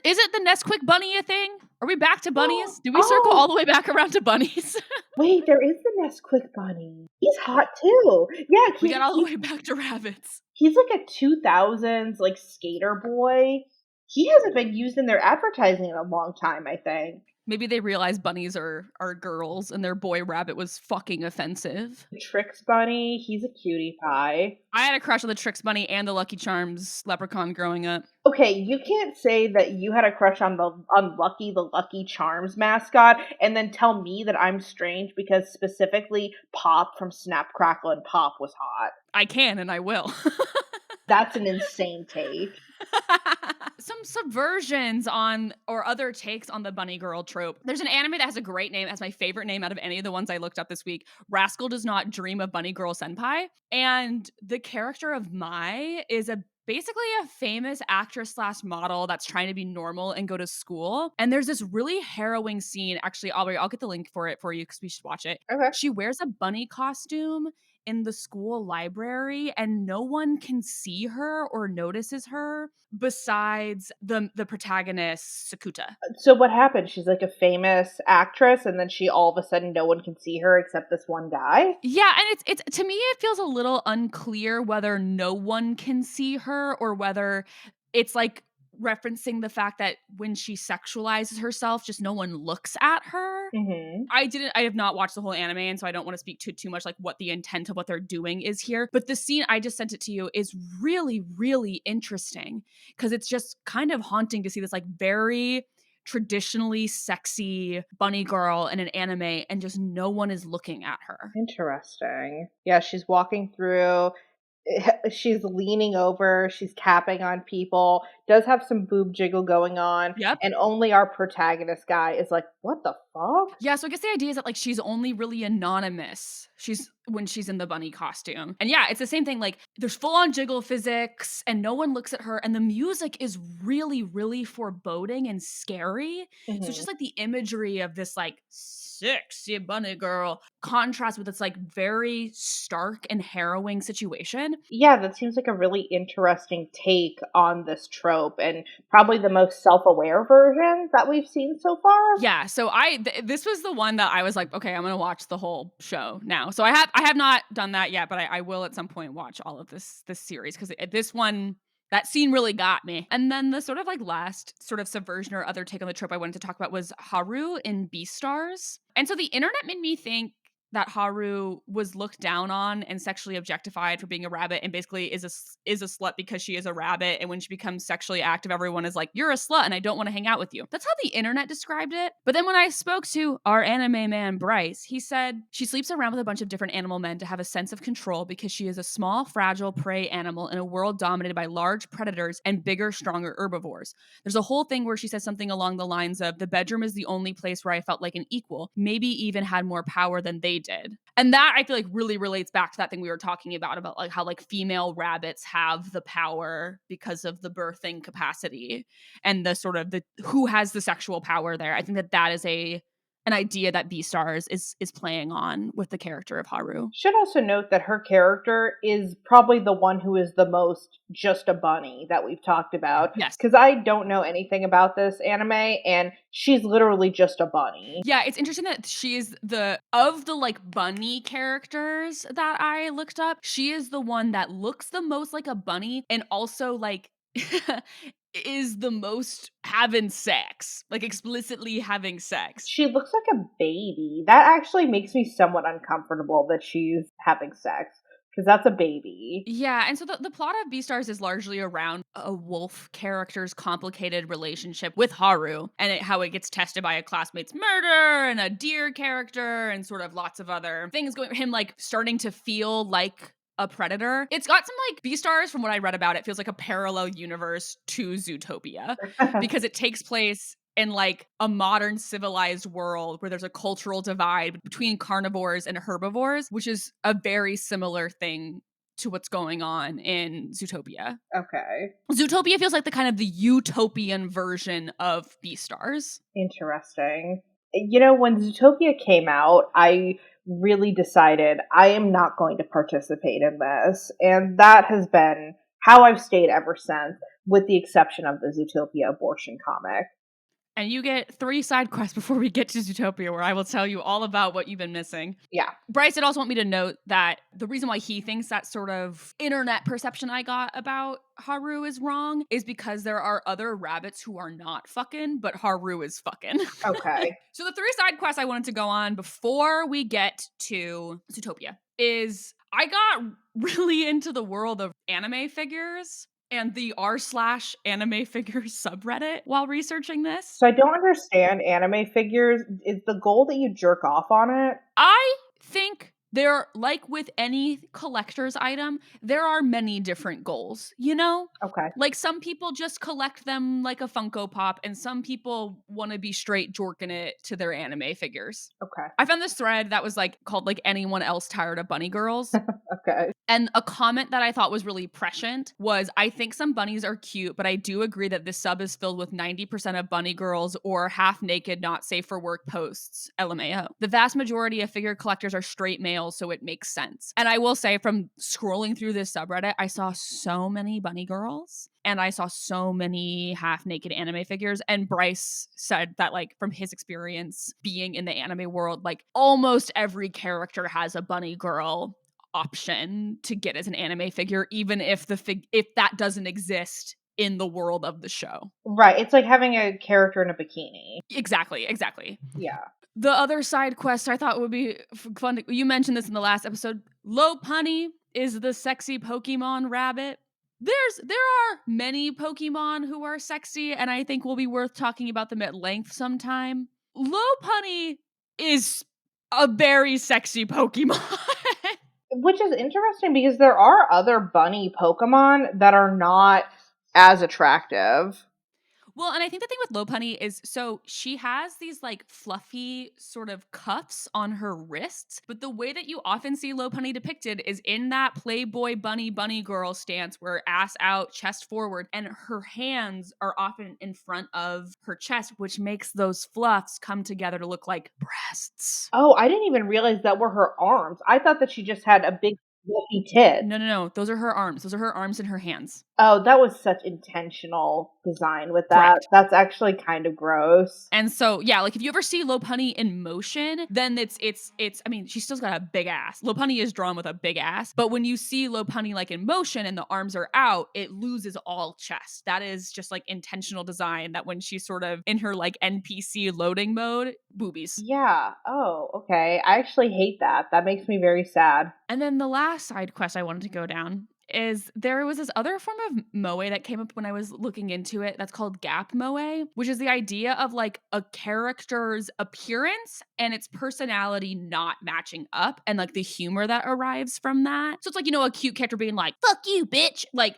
A: Isn't the Nesquik bunny a thing? Are we back to bunnies? Did we circle all the way back around to bunnies?
B: Wait, there is the Nesquik bunny. He's hot too. Yeah,
A: we got all the way back to rabbits.
B: He's like a 2000s like skater boy. He hasn't been used in their advertising in a long time, I think.
A: Maybe they realized bunnies are girls and their boy rabbit was fucking offensive.
B: The Trix bunny, he's a cutie pie.
A: I had a crush on the Trix bunny and the Lucky Charms leprechaun growing up.
B: Okay, you can't say that you had a crush on Lucky, the Lucky Charms mascot, and then tell me that I'm strange because specifically Pop from Snap, Crackle, and Pop was hot.
A: I can and I will.
B: That's an insane take.
A: Some subversions on or other takes on the bunny girl trope. There's an anime that has a great name, as my favorite name out of any of the ones I looked up this week. Rascal Does Not Dream of Bunny Girl Senpai. And the character of Mai is basically a famous actress / model that's trying to be normal and go to school. And there's this really harrowing scene. Actually, Aubrey, I'll get the link for you because we should watch it.
B: Okay.
A: She wears a bunny costume in the school library and no one can see her or notices her besides the protagonist Sakuta.
B: So what happened? She's like a famous actress and then she all of a sudden no one can see her except this one guy?
A: Yeah, and it's to me it feels a little unclear whether no one can see her or whether it's like referencing the fact that when she sexualizes herself, just no one looks at her.
B: Mm-hmm.
A: I have not watched the whole anime, and so I don't want to speak too much like what the intent of what they're doing is here. But the scene, I just sent it to you, is really, really interesting because it's just kind of haunting to see this like very traditionally sexy bunny girl in an anime and just no one is looking at her.
B: Interesting. Yeah, she's walking through. She's leaning over, she's tapping on people, does have some boob jiggle going on.
A: Yep.
B: And only our protagonist guy is like, what the fuck?
A: Yeah, so I guess the idea is that like she's only really anonymous. When she's in the bunny costume. And yeah, it's the same thing. Like there's full on jiggle physics and no one looks at her. And the music is really, really foreboding and scary.
B: Mm-hmm.
A: So it's just like the imagery of this like sexy bunny girl contrast with this like very stark and harrowing situation.
B: Yeah, that seems like a really interesting take on this trope and probably the most self-aware version that we've seen so far.
A: Yeah, so this was the one that I was like, okay, I'm gonna watch the whole show now. So I have not done that yet, but I will at some point watch all of this series because this one, that scene really got me. And then the sort of like last sort of subversion or other take on the trope I wanted to talk about was Haru in Beastars. And so the internet made me think that Haru was looked down on and sexually objectified for being a rabbit and basically is a slut because she is a rabbit. And when she becomes sexually active, everyone is like, you're a slut and I don't want to hang out with you. That's how the internet described it. But then when I spoke to our anime man, Bryce, he said she sleeps around with a bunch of different animal men to have a sense of control because she is a small, fragile prey animal in a world dominated by large predators and bigger, stronger herbivores. There's a whole thing where she says something along the lines of, the bedroom is the only place where I felt like an equal, maybe even had more power than they they did. And that I feel like really relates back to that thing we were talking about like how like female rabbits have the power because of the birthing capacity and the sort of the who has the sexual power there. I think that is an idea that Beastars is playing on with the character of Haru.
B: Should also note that her character is probably the one who is the most just a bunny that we've talked about.
A: Yes.
B: Because I don't know anything about this anime, and she's literally just a bunny.
A: Yeah, it's interesting that she is of the like bunny characters that I looked up, she is the one that looks the most like a bunny and also like is the most having sex, like explicitly having sex.
B: She looks like a baby. That actually makes me somewhat uncomfortable that she's having sex, because that's a baby.
A: Yeah, and so the plot of Beastars is largely around a wolf character's complicated relationship with Haru and how it gets tested by a classmate's murder and a deer character and sort of lots of other things going him like starting to feel like a predator. It's got some like Beastars from what I read about it feels like a parallel universe to Zootopia because it takes place in like a modern civilized world where there's a cultural divide between carnivores and herbivores, which is a very similar thing to what's going on in Zootopia.
B: Okay.
A: Zootopia feels like the kind of the utopian version of Beastars.
B: Interesting. You know, when Zootopia came out, I really decided I am not going to participate in this. And that has been how I've stayed ever since, with the exception of the Zootopia abortion comic.
A: And you get 3 side quests before we get to Zootopia, where I will tell you all about what you've been missing.
B: Yeah.
A: Bryce did also want me to note that the reason why he thinks that sort of internet perception I got about Haru is wrong is because there are other rabbits who are not fucking, but Haru is fucking.
B: Okay.
A: So the 3 side quests I wanted to go on before we get to Zootopia is I got really into the world of anime figures and the r/anime figures subreddit while researching this.
B: So I don't understand anime figures. Is the goal that you jerk off on it?
A: I think there, like with any collector's item, there are many different goals, you know?
B: Okay.
A: Like some people just collect them like a Funko Pop, and some people want to be straight jorking it to their anime figures.
B: Okay.
A: I found this thread that was like called like anyone else tired of bunny girls.
B: Okay.
A: And a comment that I thought was really prescient was I think some bunnies are cute, but I do agree that this sub is filled with 90% of bunny girls or half naked, not safe for work posts. LMAO. The vast majority of figure collectors are straight males, so it makes sense. And I will say, from scrolling through this subreddit, I saw so many bunny girls and I saw so many half naked anime figures. And Bryce said that, like, from his experience being in the anime world, like, almost every character has a bunny girl option to get as an anime figure, even if if that doesn't exist in the world of the show.
B: Right. It's like having a character in a bikini.
A: Exactly.
B: Yeah.
A: The other side quest I thought would be fun. You mentioned this in the last episode. Lopunny is the sexy Pokemon rabbit. There are many Pokemon who are sexy, and I think will be worth talking about them at length sometime. Lopunny is a very sexy Pokemon.
B: Which is interesting because there are other bunny Pokemon that are not as attractive.
A: Well, and I think the thing with Lopunny is so she has these like fluffy sort of cuffs on her wrists, but the way that you often see Lopunny depicted is in that Playboy bunny girl stance where ass out, chest forward, and her hands are often in front of her chest, which makes those fluffs come together to look like breasts.
B: Oh, I didn't even realize that were her arms. I thought that she just had a big fluffy tit.
A: No. Those are her arms. Those are her arms and her hands.
B: Oh, that was such intentional design with that.
A: Correct.
B: That's actually kind of gross.
A: And so, yeah, like if you ever see Lopunny in motion, then it's I mean, she's still got a big ass. Lopunny is drawn with a big ass, but when you see Lopunny like in motion and the arms are out, it loses all chest. That is just like intentional design that when she's sort of in her like NPC loading mode, boobies.
B: Yeah. Oh, okay. I actually hate that. That makes me very sad.
A: And then the last side quest I wanted to go down is there was this other form of moe that came up when I was looking into it that's called gap moe, which is the idea of like a character's appearance and its personality not matching up and like the humor that arrives from that. So it's like, a cute character being like, fuck you, bitch. Like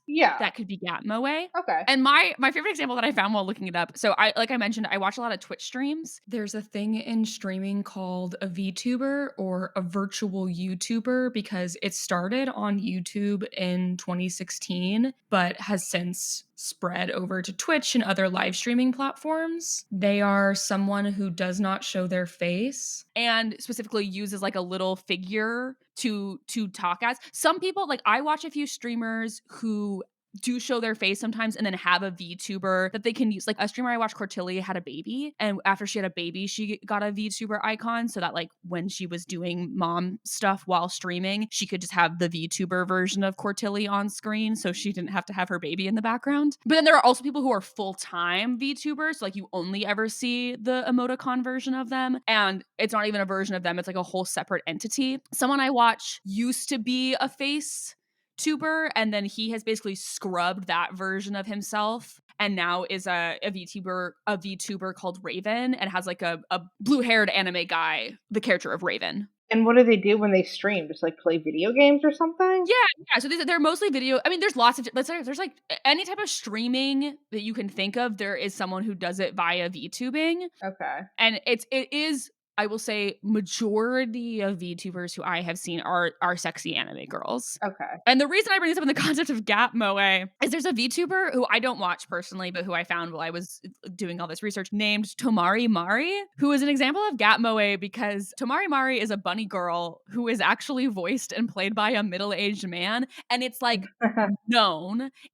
B: Yeah.
A: that could be gap moe.
B: Okay.
A: And my favorite example that I found while looking it up. So like I mentioned, I watch a lot of Twitch streams. There's a thing in streaming called a VTuber or a virtual YouTuber because it started on YouTube in 2016, but has since spread over to Twitch and other live streaming platforms. They are someone who does not show their face and specifically uses like a little figure to talk as. Some people, like I watch a few streamers who do show their face sometimes and then have a VTuber that they can use. Like a streamer I watched, Cortillia, had a baby. And after she had a baby, she got a VTuber icon so that like when she was doing mom stuff while streaming, she could just have the VTuber version of Cortillia on screen so she didn't have to have her baby in the background. But then there are also people who are full-time VTubers. So like you only ever see the emoticon version of them. And it's not even a version of them. It's like a whole separate entity. Someone I watch used to be a face tuber, and then he has basically scrubbed that version of himself and now is a VTuber called Raven and has like a blue-haired anime guy, the character of Raven.
B: And what do they do when they stream? Just like play video games or something?
A: Yeah. So they're mostly video. I mean, there's lots of there's like any type of streaming that you can think of. There is someone who does it via VTubing,
B: Okay.
A: and it is. I will say majority of VTubers who I have seen are sexy anime girls.
B: Okay.
A: And the reason I bring this up in the concept of gap moe is there's a VTuber who I don't watch personally, but who I found while I was doing all this research named Tomari Mari, who is an example of gap moe because Tomari Mari is a bunny girl who is actually voiced and played by a middle-aged man. And it's like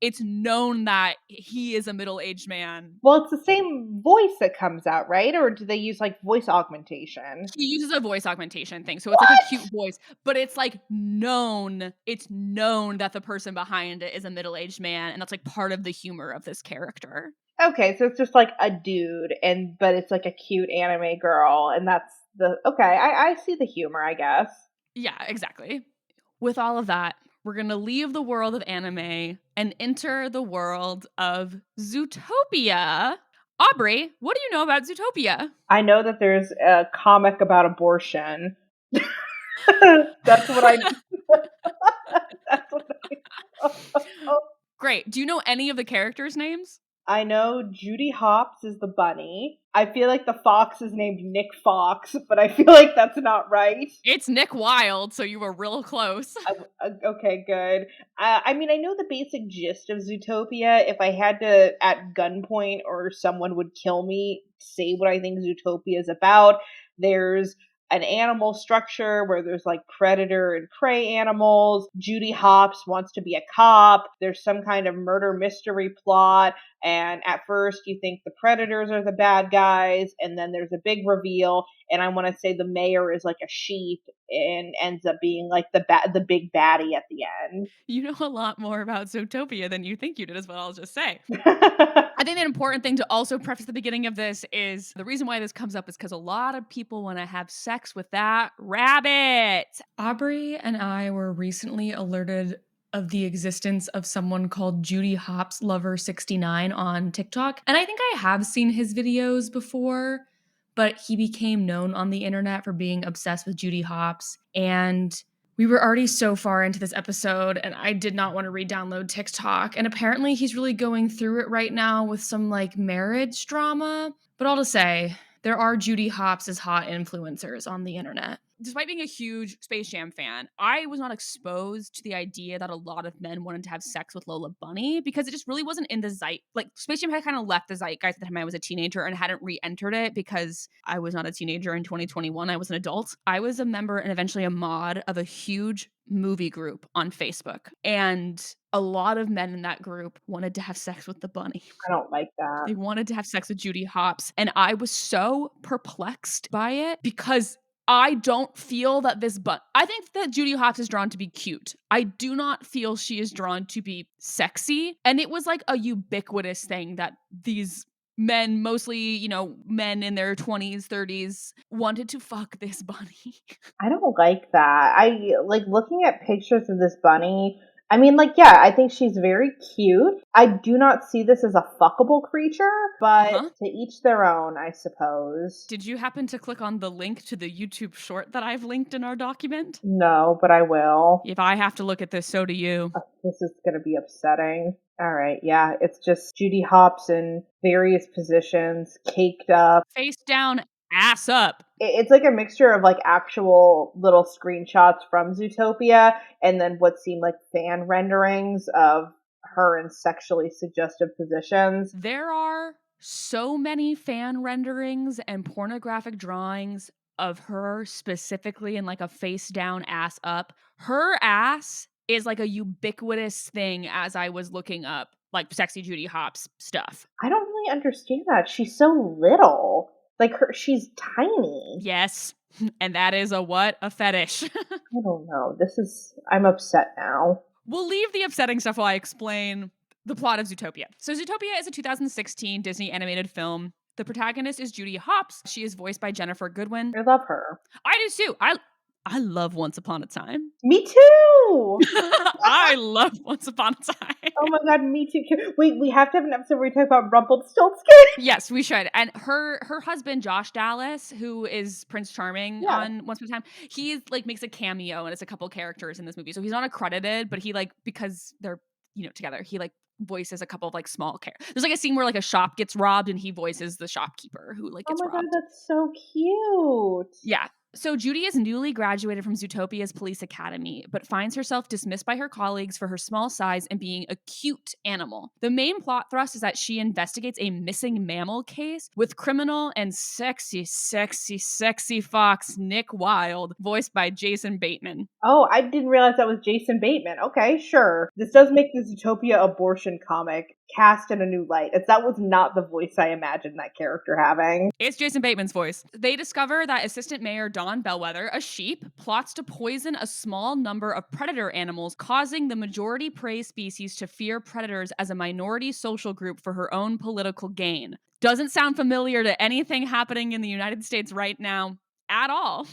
A: it's known that he is a middle-aged man.
B: Well, it's the same voice that comes out, right? Or do they use like voice augmentation?
A: He uses a voice augmentation thing. So it's like a
B: What?
A: cute voice, but it's known that the person behind it is a middle-aged man, and that's like part of the humor of this character.
B: Okay, so it's just like a dude, but it's like a cute anime girl, and that's okay. I see the humor, I guess.
A: Yeah, exactly. With all of that, we're going to leave the world of anime and enter the world of Zootopia. Aubrey, what do you know about Zootopia?
B: I know that there's a comic about abortion. That's what I. That's what I.
A: Great. Do you know any of the characters' names?
B: I know Judy Hopps is the bunny. I feel like the fox is named Nick Fox, but I feel like that's not right.
A: It's Nick Wilde, so you were real close.
B: Okay, good. I mean, I know the basic gist of Zootopia. If I had to, at gunpoint or someone would kill me, say what I think Zootopia is about, there's an animal structure where there's like predator and prey animals. Judy Hopps wants to be a cop. There's some kind of murder mystery plot. And at first you think the predators are the bad guys. And then there's a big reveal. And I want to say the mayor is like a sheep and ends up being like the big baddie at the end.
A: You know a lot more about Zootopia than you think you did, is what I'll just say. I think the important thing to also preface the beginning of this is the reason why this comes up is because a lot of people want to have sex with that rabbit. Aubrey and I were recently alerted of the existence of someone called Judy Hopps Lover 69 on TikTok. And I think I have seen his videos before, but he became known on the internet for being obsessed with Judy Hopps. And we were already so far into this episode, and I did not want to re-download TikTok. And apparently he's really going through it right now with some like marriage drama. But all to say, there are Judy Hopps as hot influencers on the internet. Despite being a huge Space Jam fan, I was not exposed to the idea that a lot of men wanted to have sex with Lola Bunny because it just really wasn't in the like Space Jam had kind of left the zeitgeist at the time I was a teenager and hadn't re-entered it because I was not a teenager in 2021. I was an adult. I was a member and eventually a mod of a huge movie group on Facebook. And a lot of men in that group wanted to have sex with the bunny.
B: I don't like that.
A: They wanted to have sex with Judy Hopps. And I was so perplexed by it because I don't feel that I think that Judy Hopps is drawn to be cute. I do not feel she is drawn to be sexy. And it was like a ubiquitous thing that these men, mostly, men in their 20s, 30s, wanted to fuck this bunny.
B: I don't like that. I like looking at pictures of this bunny. I mean, like, yeah, I think she's very cute. I do not see this as a fuckable creature, but
A: Uh-huh.
B: to each their own, I suppose.
A: Did you happen to click on the link to the YouTube short that I've linked in our document?
B: No, but I will.
A: If I have to look at this, so do you.
B: This is going to be upsetting. All right, yeah, it's just Judy Hopps in various positions, caked up.
A: Face down, ass up.
B: It's like a mixture of like actual little screenshots from Zootopia and then what seem like fan renderings of her in sexually suggestive positions.
A: There are so many fan renderings and pornographic drawings of her specifically in like a face down, ass up. Her ass is like a ubiquitous thing as I was looking up like sexy Judy Hopps stuff.
B: I don't really understand that. She's so little. Like she's tiny.
A: Yes. And that is a what? A fetish.
B: I don't know. I'm upset now.
A: We'll leave the upsetting stuff while I explain the plot of Zootopia. So, Zootopia is a 2016 Disney animated film. The protagonist is Judy Hopps. She is voiced by Jennifer Goodwin.
B: I love her.
A: I do too. I love Once Upon a Time.
B: Me too.
A: I love Once Upon a Time.
B: Oh my god, me too. Wait, we have to have an episode where we talk about Rumpelstiltskin.
A: Yes, we should. And her husband Josh Dallas, who is Prince Charming on Once Upon a Time, he like makes a cameo and it's a couple characters in this movie. So he's not accredited, but he like because they're together, he like voices a couple of like small characters. There's like a scene where like a shop gets robbed and he voices the shopkeeper who like
B: Oh
A: gets
B: my god,
A: robbed.
B: that's so cute.
A: Yeah. So Judy is newly graduated from Zootopia's police academy, but finds herself dismissed by her colleagues for her small size and being a cute animal. The main plot thrust is that she investigates a missing mammal case with criminal and sexy, sexy, sexy fox Nick Wilde, voiced by Jason Bateman.
B: Oh, I didn't realize that was Jason Bateman. Okay, sure. This does make the Zootopia abortion comic cast in a new light. That was not the voice I imagined that character having.
A: It's Jason Bateman's voice. They discover that Assistant Mayor Don Bellwether, a sheep, plots to poison a small number of predator animals, causing the majority prey species to fear predators as a minority social group for her own political gain. Doesn't sound familiar to anything happening in the United States right now at all.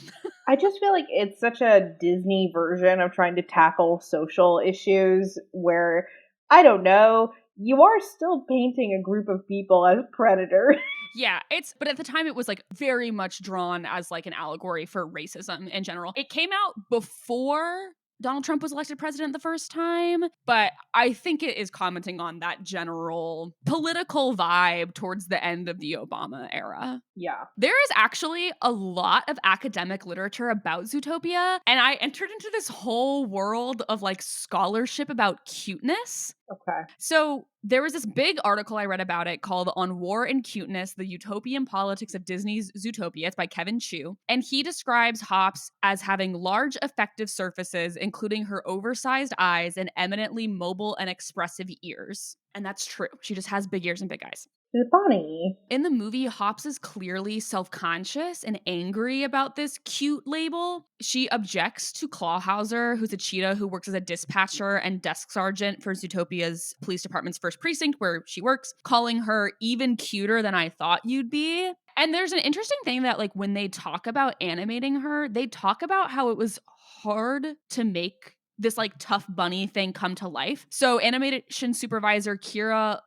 B: I just feel like it's such a Disney version of trying to tackle social issues where, I don't know, you are still painting a group of people as predators.
A: Yeah, but at the time it was like very much drawn as like an allegory for racism in general. It came out before Donald Trump was elected president the first time, but I think it is commenting on that general political vibe towards the end of the Obama era.
B: Yeah.
A: There is actually a lot of academic literature about Zootopia, and I entered into this whole world of like scholarship about cuteness.
B: Okay.
A: So there was this big article I read about it called On War and Cuteness, The Utopian Politics of Disney's Zootopia. It's by Kevin Chu. And he describes Hopps as having large effective surfaces, including her oversized eyes and eminently mobile and expressive ears. And that's true. She just has big ears and big eyes.
B: She's a bunny.
A: In the movie, Hopps is clearly self-conscious and angry about this cute label. She objects to Clawhauser, who's a cheetah who works as a dispatcher and desk sergeant for Zootopia's police department's first precinct where she works, calling her even cuter than I thought you'd be. And there's an interesting thing that like when they talk about animating her, they talk about how it was hard to make this like tough bunny thing come to life. So animation supervisor Kira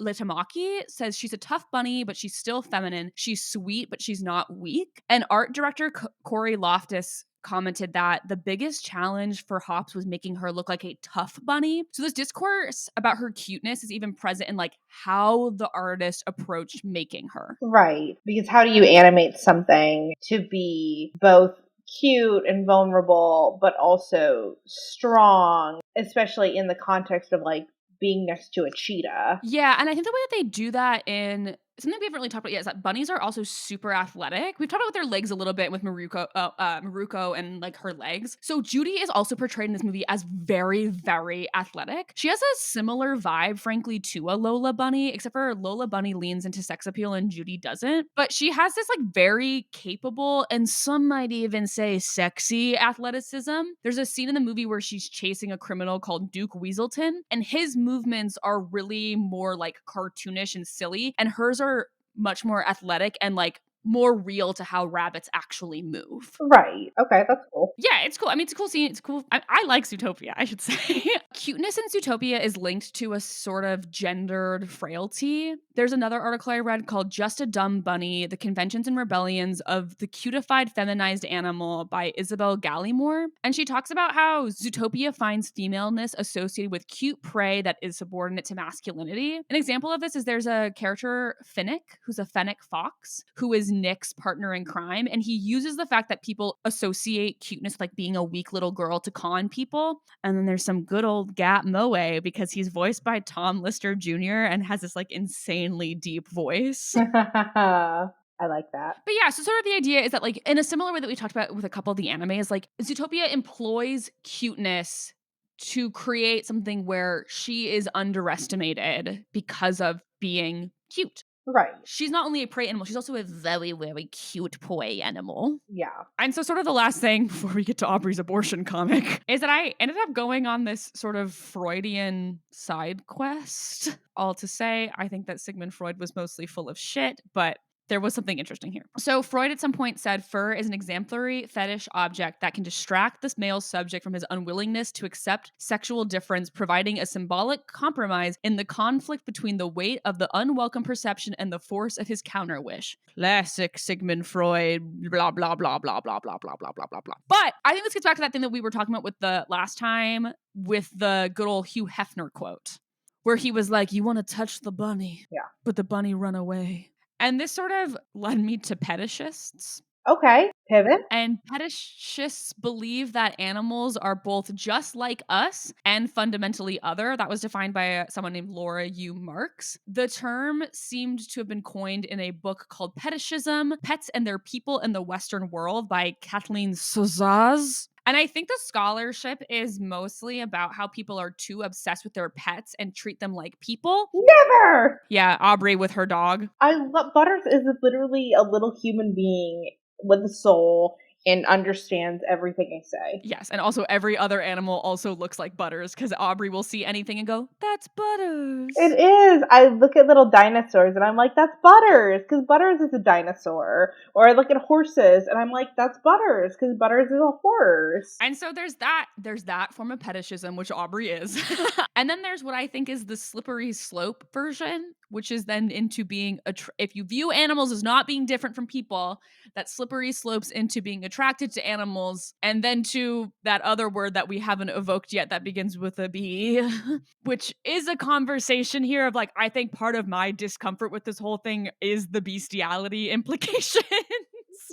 A: Litamaki says she's a tough bunny, but she's still feminine. She's sweet, but she's not weak. And art director Corey Loftus commented that the biggest challenge for Hopps was making her look like a tough bunny. So this discourse about her cuteness is even present in like how the artist approached making her.
B: Right. Because how do you animate something to be both cute and vulnerable, but also strong, especially in the context of like being next to a cheetah?
A: Yeah, and I think the way that they do that in something we haven't really talked about yet is that bunnies are also super athletic. We've talked about their legs a little bit with Maruko and like her legs. So Judy is also portrayed in this movie as very, very athletic. She has a similar vibe, frankly, to a Lola Bunny, except for Lola Bunny leans into sex appeal and Judy doesn't. But she has this like very capable and some might even say sexy athleticism. There's a scene in the movie where she's chasing a criminal called Duke Weaselton, and his movements are really more like cartoonish and silly, and hers are much more athletic and like more real to how rabbits actually move.
B: Right. Okay, that's cool.
A: Yeah, it's cool. I mean, it's a cool scene. It's cool. I like Zootopia, I should say. Cuteness in Zootopia is linked to a sort of gendered frailty. There's another article I read called Just a Dumb Bunny, The Conventions and Rebellions of the Cutified Feminized Animal by Isabel Gallimore. And she talks about how Zootopia finds femaleness associated with cute prey that is subordinate to masculinity. An example of this is there's a character, Finnick, who's a fennec fox, who is Nick's partner in crime. And he uses the fact that people associate cuteness with like being a weak little girl to con people. And then there's some good old Gat Moe because he's voiced by Tom Lister Jr. and has this like insanely deep voice.
B: I like that.
A: But yeah, so sort of the idea is that like in a similar way that we talked about with a couple of the animes, like Zootopia employs cuteness to create something where she is underestimated because of being cute.
B: Right.
A: She's not only a prey animal, she's also a very, very cute prey animal.
B: Yeah.
A: And so sort of the last thing before we get to Aubrey's abortion comic is that I ended up going on this sort of Freudian side quest. All to say, I think that Sigmund Freud was mostly full of shit, but there was something interesting here. So Freud at some point said fur is an exemplary fetish object that can distract this male subject from his unwillingness to accept sexual difference, providing a symbolic compromise in the conflict between the weight of the unwelcome perception and the force of his counter wish. Classic Sigmund Freud, blah, blah, blah, blah, blah, blah, blah, blah, blah, blah, blah. But I think this gets back to that thing that we were talking about with the last time with the good old Hugh Hefner quote, where he was like, you want to touch the bunny,
B: Yeah.
A: but the bunny run away. And this sort of led me to fetishists.
B: Okay. Pivot.
A: And fetishists believe that animals are both just like us and fundamentally other. That was defined by someone named Laura U. Marks. The term seemed to have been coined in a book called Fetishism, Pets and Their People in the Western World by Kathleen Sozaz. And I think the scholarship is mostly about how people are too obsessed with their pets and treat them like people.
B: Never.
A: Yeah, Aubrey with her dog.
B: I love Butters is literally a little human being with a soul and understands everything I say.
A: Yes, and also every other animal also looks like Butters because Aubrey will see anything and go, that's Butters.
B: It is. I look at little dinosaurs and I'm like, that's Butters because Butters is a dinosaur. Or I look at horses and I'm like, that's Butters because Butters is a horse.
A: And so there's that form of fetishism, which Aubrey is. And then there's what I think is the slippery slope version, which is then into being, if you view animals as not being different from people, that slippery slopes into being attracted to animals, and then to that other word that we haven't evoked yet that begins with a B, which is a conversation here of like, I think part of my discomfort with this whole thing is the bestiality implications.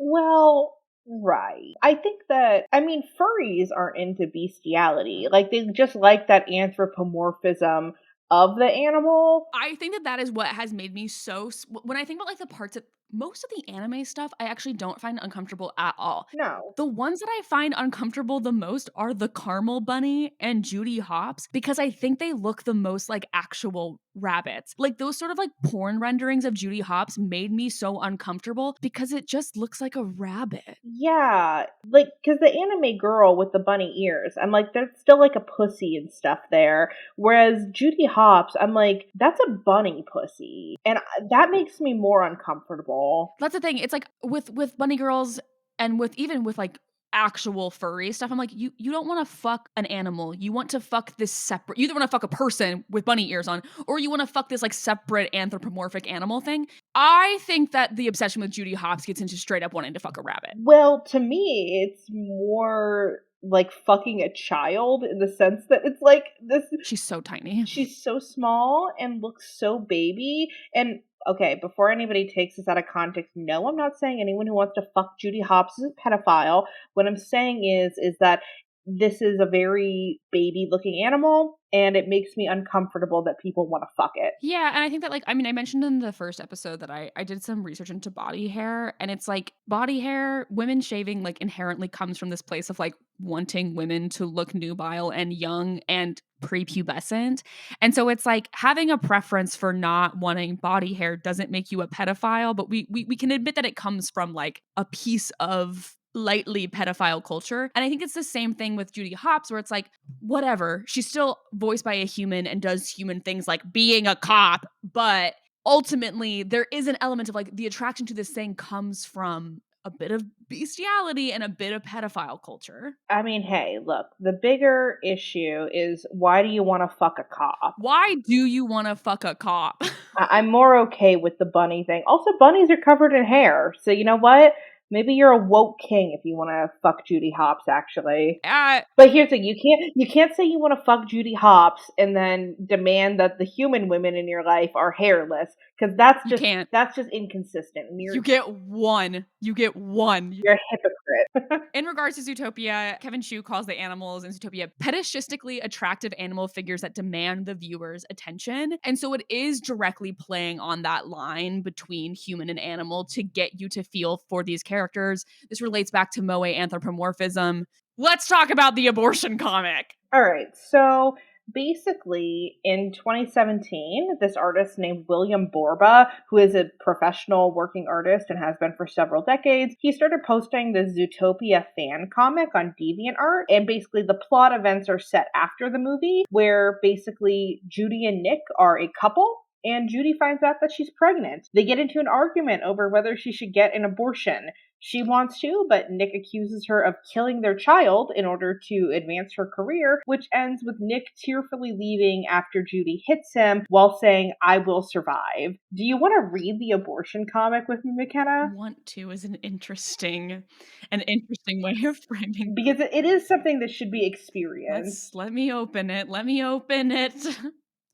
B: Well, right. I think that, I mean, furries aren't into bestiality. Like, they just like that anthropomorphism of the animal.
A: I think that is what has made me so, when I think about like the parts of most of the anime stuff, I actually don't find uncomfortable at all.
B: No.
A: The ones that I find uncomfortable the most are the Caramel Bunny and Judy Hopps because I think they look the most like actual rabbits. Like those sort of like porn renderings of Judy Hopps made me so uncomfortable because it just looks like a rabbit.
B: Yeah. Like, because the anime girl with the bunny ears, I'm like, there's still like a pussy and stuff there. Whereas Judy Hopps, I'm like, that's a bunny pussy. And that makes me more uncomfortable.
A: That's the thing. It's like with bunny girls and with even with like actual furry stuff, I'm like, you don't want to fuck an animal. You want to fuck this separate. You either want to fuck a person with bunny ears on, or you want to fuck this like separate anthropomorphic animal thing. I think that the obsession with Judy Hopps gets into straight up wanting to fuck a rabbit.
B: Well, to me, it's more like fucking a child in the sense that it's like this.
A: She's so tiny.
B: She's so small and looks so baby. And okay, before anybody takes this out of context, no, I'm not saying anyone who wants to fuck Judy Hopps is a pedophile. What I'm saying is that this is a very baby looking animal and it makes me uncomfortable that people want to fuck it.
A: Yeah, and I think that like, I mean, I mentioned in the first episode that I did some research into body hair, and it's like body hair, women shaving like inherently comes from this place of like wanting women to look nubile and young and prepubescent. And so it's like having a preference for not wanting body hair doesn't make you a pedophile, but we can admit that it comes from like a piece of lightly pedophile culture. And I think it's the same thing with Judy Hopps, where it's like, whatever, she's still voiced by a human and does human things like being a cop, but ultimately there is an element of like the attraction to this thing comes from a bit of bestiality and a bit of pedophile culture.
B: I mean, hey, look, the bigger issue is why do you want to fuck a cop?
A: Why do you want to fuck a cop?
B: I'm more okay with the bunny thing. Also, bunnies are covered in hair, so you know what? Maybe you're a woke king if you want to fuck Judy Hopps, actually.
A: uh,
B: But here's the thing: you can't say you want to fuck Judy Hopps and then demand that the human women in your life are hairless, because
A: you can't.
B: that's just inconsistent. And
A: You get one. You get one.
B: you're a hypocrite.
A: In regards to Zootopia, Kevin Shu calls the animals in Zootopia fetishistically attractive animal figures that demand the viewer's attention. And so it is directly playing on that line between human and animal to get you to feel for these characters. This relates back to moe anthropomorphism. Let's talk about the abortion comic.
B: All right, so basically in 2017, this artist named William Borba, who is a professional working artist and has been for several decades, he started posting the Zootopia fan comic on DeviantArt. And basically the plot events are set after the movie, where basically Judy and Nick are a couple. And Judy finds out that she's pregnant. They get into an argument over whether she should get an abortion. She wants to, but Nick accuses her of killing their child in order to advance her career, which ends with Nick tearfully leaving after Judy hits him while saying, "I will survive." Do you want to read the abortion comic with me, McKenna?
A: Want to is an interesting way of framing.
B: Because it is something that should be experienced.
A: Let me open it. Let me open it.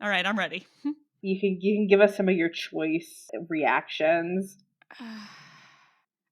A: All right, I'm ready.
B: You can give us some of your choice reactions.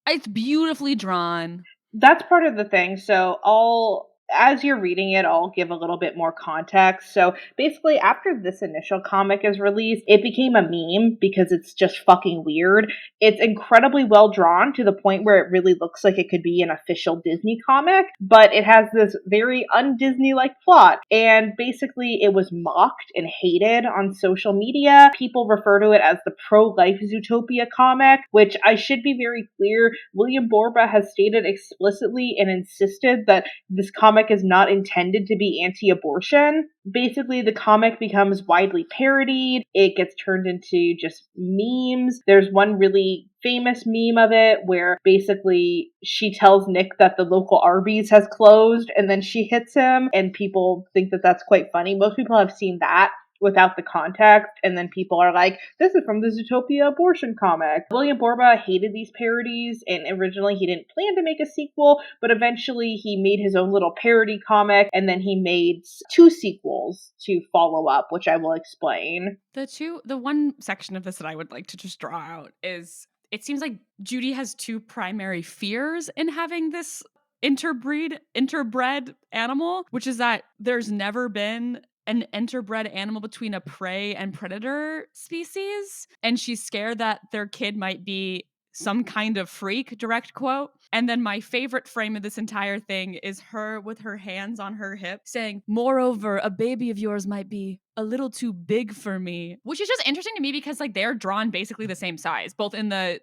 A: It's beautifully drawn.
B: That's part of the thing. So as you're reading it, I'll give a little bit more context. So basically, after this initial comic is released, it became a meme because it's just fucking weird. It's incredibly well drawn to the point where it really looks like it could be an official Disney comic, but it has this very un-Disney-like plot. And basically, it was mocked and hated on social media. People refer to it as the pro-life Zootopia comic, which I should be very clear, William Borba has stated explicitly and insisted that this comic is not intended to be anti-abortion. Basically, the comic becomes widely parodied. It gets turned into just memes. There's one really famous meme of it where basically she tells Nick that the local Arby's has closed and then she hits him, and people think that that's quite funny. Most people have seen that without the context, and then people are like, this is from the Zootopia abortion comic. William Borba hated these parodies, and originally he didn't plan to make a sequel, but eventually he made his own little parody comic, and then he made 2 sequels to follow up, which I will explain.
A: The one section of this that I would like to just draw out is it seems like Judy has 2 primary fears in having this interbred animal, which is that there's never been an interbred animal between a prey and predator species, and she's scared that their kid might be some kind of freak, direct quote. And then my favorite frame of this entire thing is her with her hands on her hip saying, "Moreover, a baby of yours might be a little too big for me," which is just interesting to me because like they're drawn basically the same size, both in the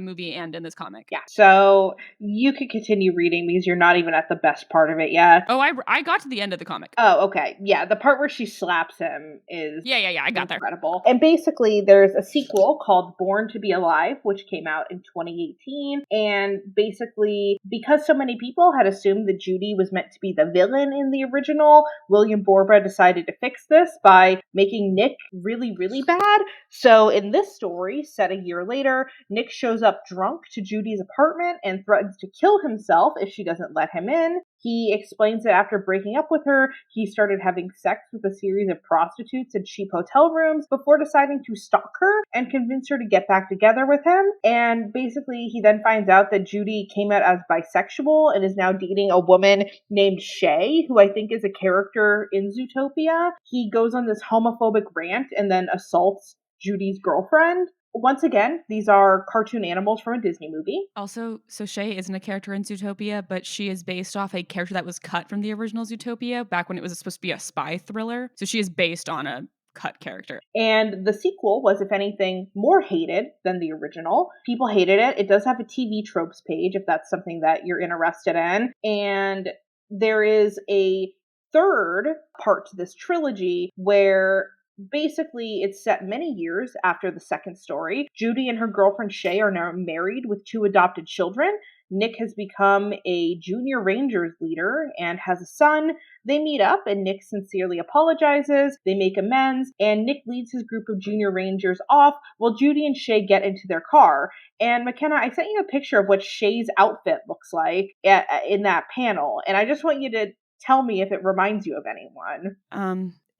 A: movie and in this comic.
B: Yeah. So you could continue reading because you're not even at the best part of it yet.
A: Oh, I got to the end of the comic.
B: Oh, okay. Yeah, the part where she slaps him is
A: Yeah, I got there.
B: incredible. And basically, there's a sequel called Born to Be Alive, which came out in 2018. And basically, because so many people had assumed that Judy was meant to be the villain in the original, William Borba decided to fix this by making Nick really, really bad. So in this story, set a year later, Nick shows up drunk to Judy's apartment and threatens to kill himself if she doesn't let him in. He explains that after breaking up with her, he started having sex with a series of prostitutes in cheap hotel rooms before deciding to stalk her and convince her to get back together with him. And basically, he then finds out that Judy came out as bisexual and is now dating a woman named Shay, who I think is a character in Zootopia. He goes on this homophobic rant and then assaults Judy's girlfriend. Once again, these are cartoon animals from a Disney movie.
A: Also, so Shay isn't a character in Zootopia, but she is based off a character that was cut from the original Zootopia back when it was supposed to be a spy thriller. So she is based on a cut character.
B: And the sequel was, if anything, more hated than the original. People hated it. It does have a TV tropes page if that's something that you're interested in. And there is a third part to this trilogy where Basically, it's set many years after the second story. Judy and her girlfriend Shay are now married with two adopted children. Nick has become a junior Rangers leader and has a son. They meet up, and Nick sincerely apologizes. They make amends, and Nick leads his group of junior Rangers off while Judy and Shay get into their car. And McKenna, I sent you a picture of what Shay's outfit looks like in that panel, and I just want you to tell me if it reminds you of anyone.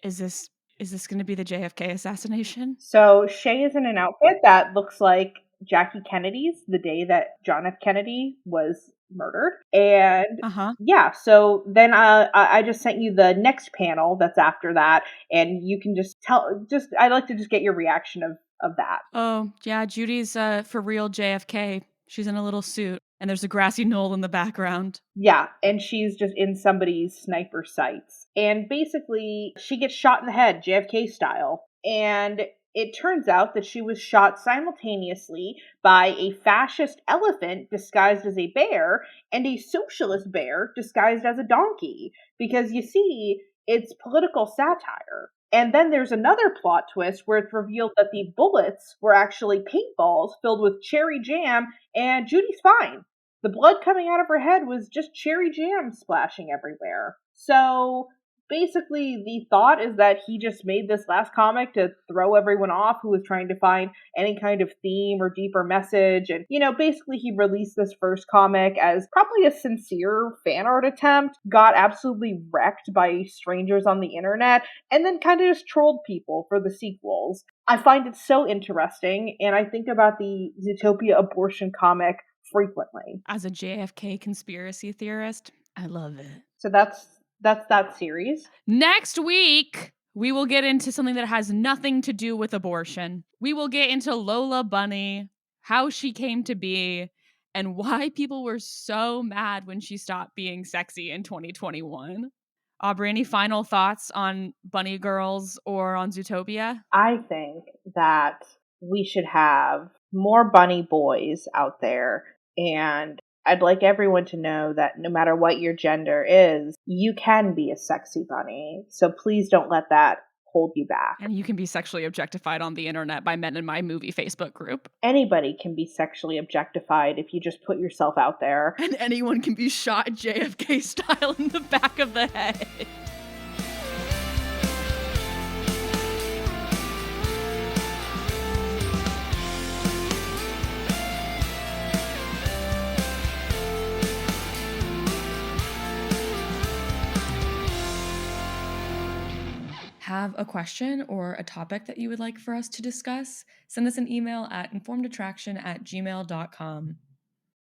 A: Is this going to be the JFK assassination?
B: So Shay is in an outfit that looks like Jackie Kennedy's the day that John F. Kennedy was murdered. And
A: Uh-huh.
B: yeah, so then I just sent you the next panel that's after that, and you can just I'd like to just get your reaction of that.
A: Oh, yeah, Judy's for real JFK. She's in a little suit and there's a grassy knoll in the background.
B: Yeah, and she's just in somebody's sniper sights. And basically, she gets shot in the head, JFK style. And it turns out that she was shot simultaneously by a fascist elephant disguised as a bear and a socialist bear disguised as a donkey. Because you see, it's political satire. And then there's another plot twist where it's revealed that the bullets were actually paintballs filled with cherry jam, and Judy's fine. The blood coming out of her head was just cherry jam splashing everywhere. So basically, the thought is that he just made this last comic to throw everyone off who was trying to find any kind of theme or deeper message. And, basically, he released this first comic as probably a sincere fan art attempt, got absolutely wrecked by strangers on the internet, and then kind of just trolled people for the sequels. I find it so interesting, and I think about the Zootopia abortion comic frequently.
A: As a JFK conspiracy theorist, I love it.
B: So that's that series.
A: Next week, we will get into something that has nothing to do with abortion. We will get into Lola Bunny, how she came to be, and why people were so mad when she stopped being sexy in 2021. Aubrey, any final thoughts on Bunny Girls or on Zootopia?
B: I think that we should have more bunny boys out there, and I'd like everyone to know that no matter what your gender is, you can be a sexy bunny. So please don't let that hold you back.
A: And you can be sexually objectified on the internet by men in my movie Facebook group.
B: Anybody can be sexually objectified if you just put yourself out there.
A: And anyone can be shot JFK style in the back of the head. Have a question or a topic that you would like for us to discuss? Send us an email at informedattraction@gmail.com.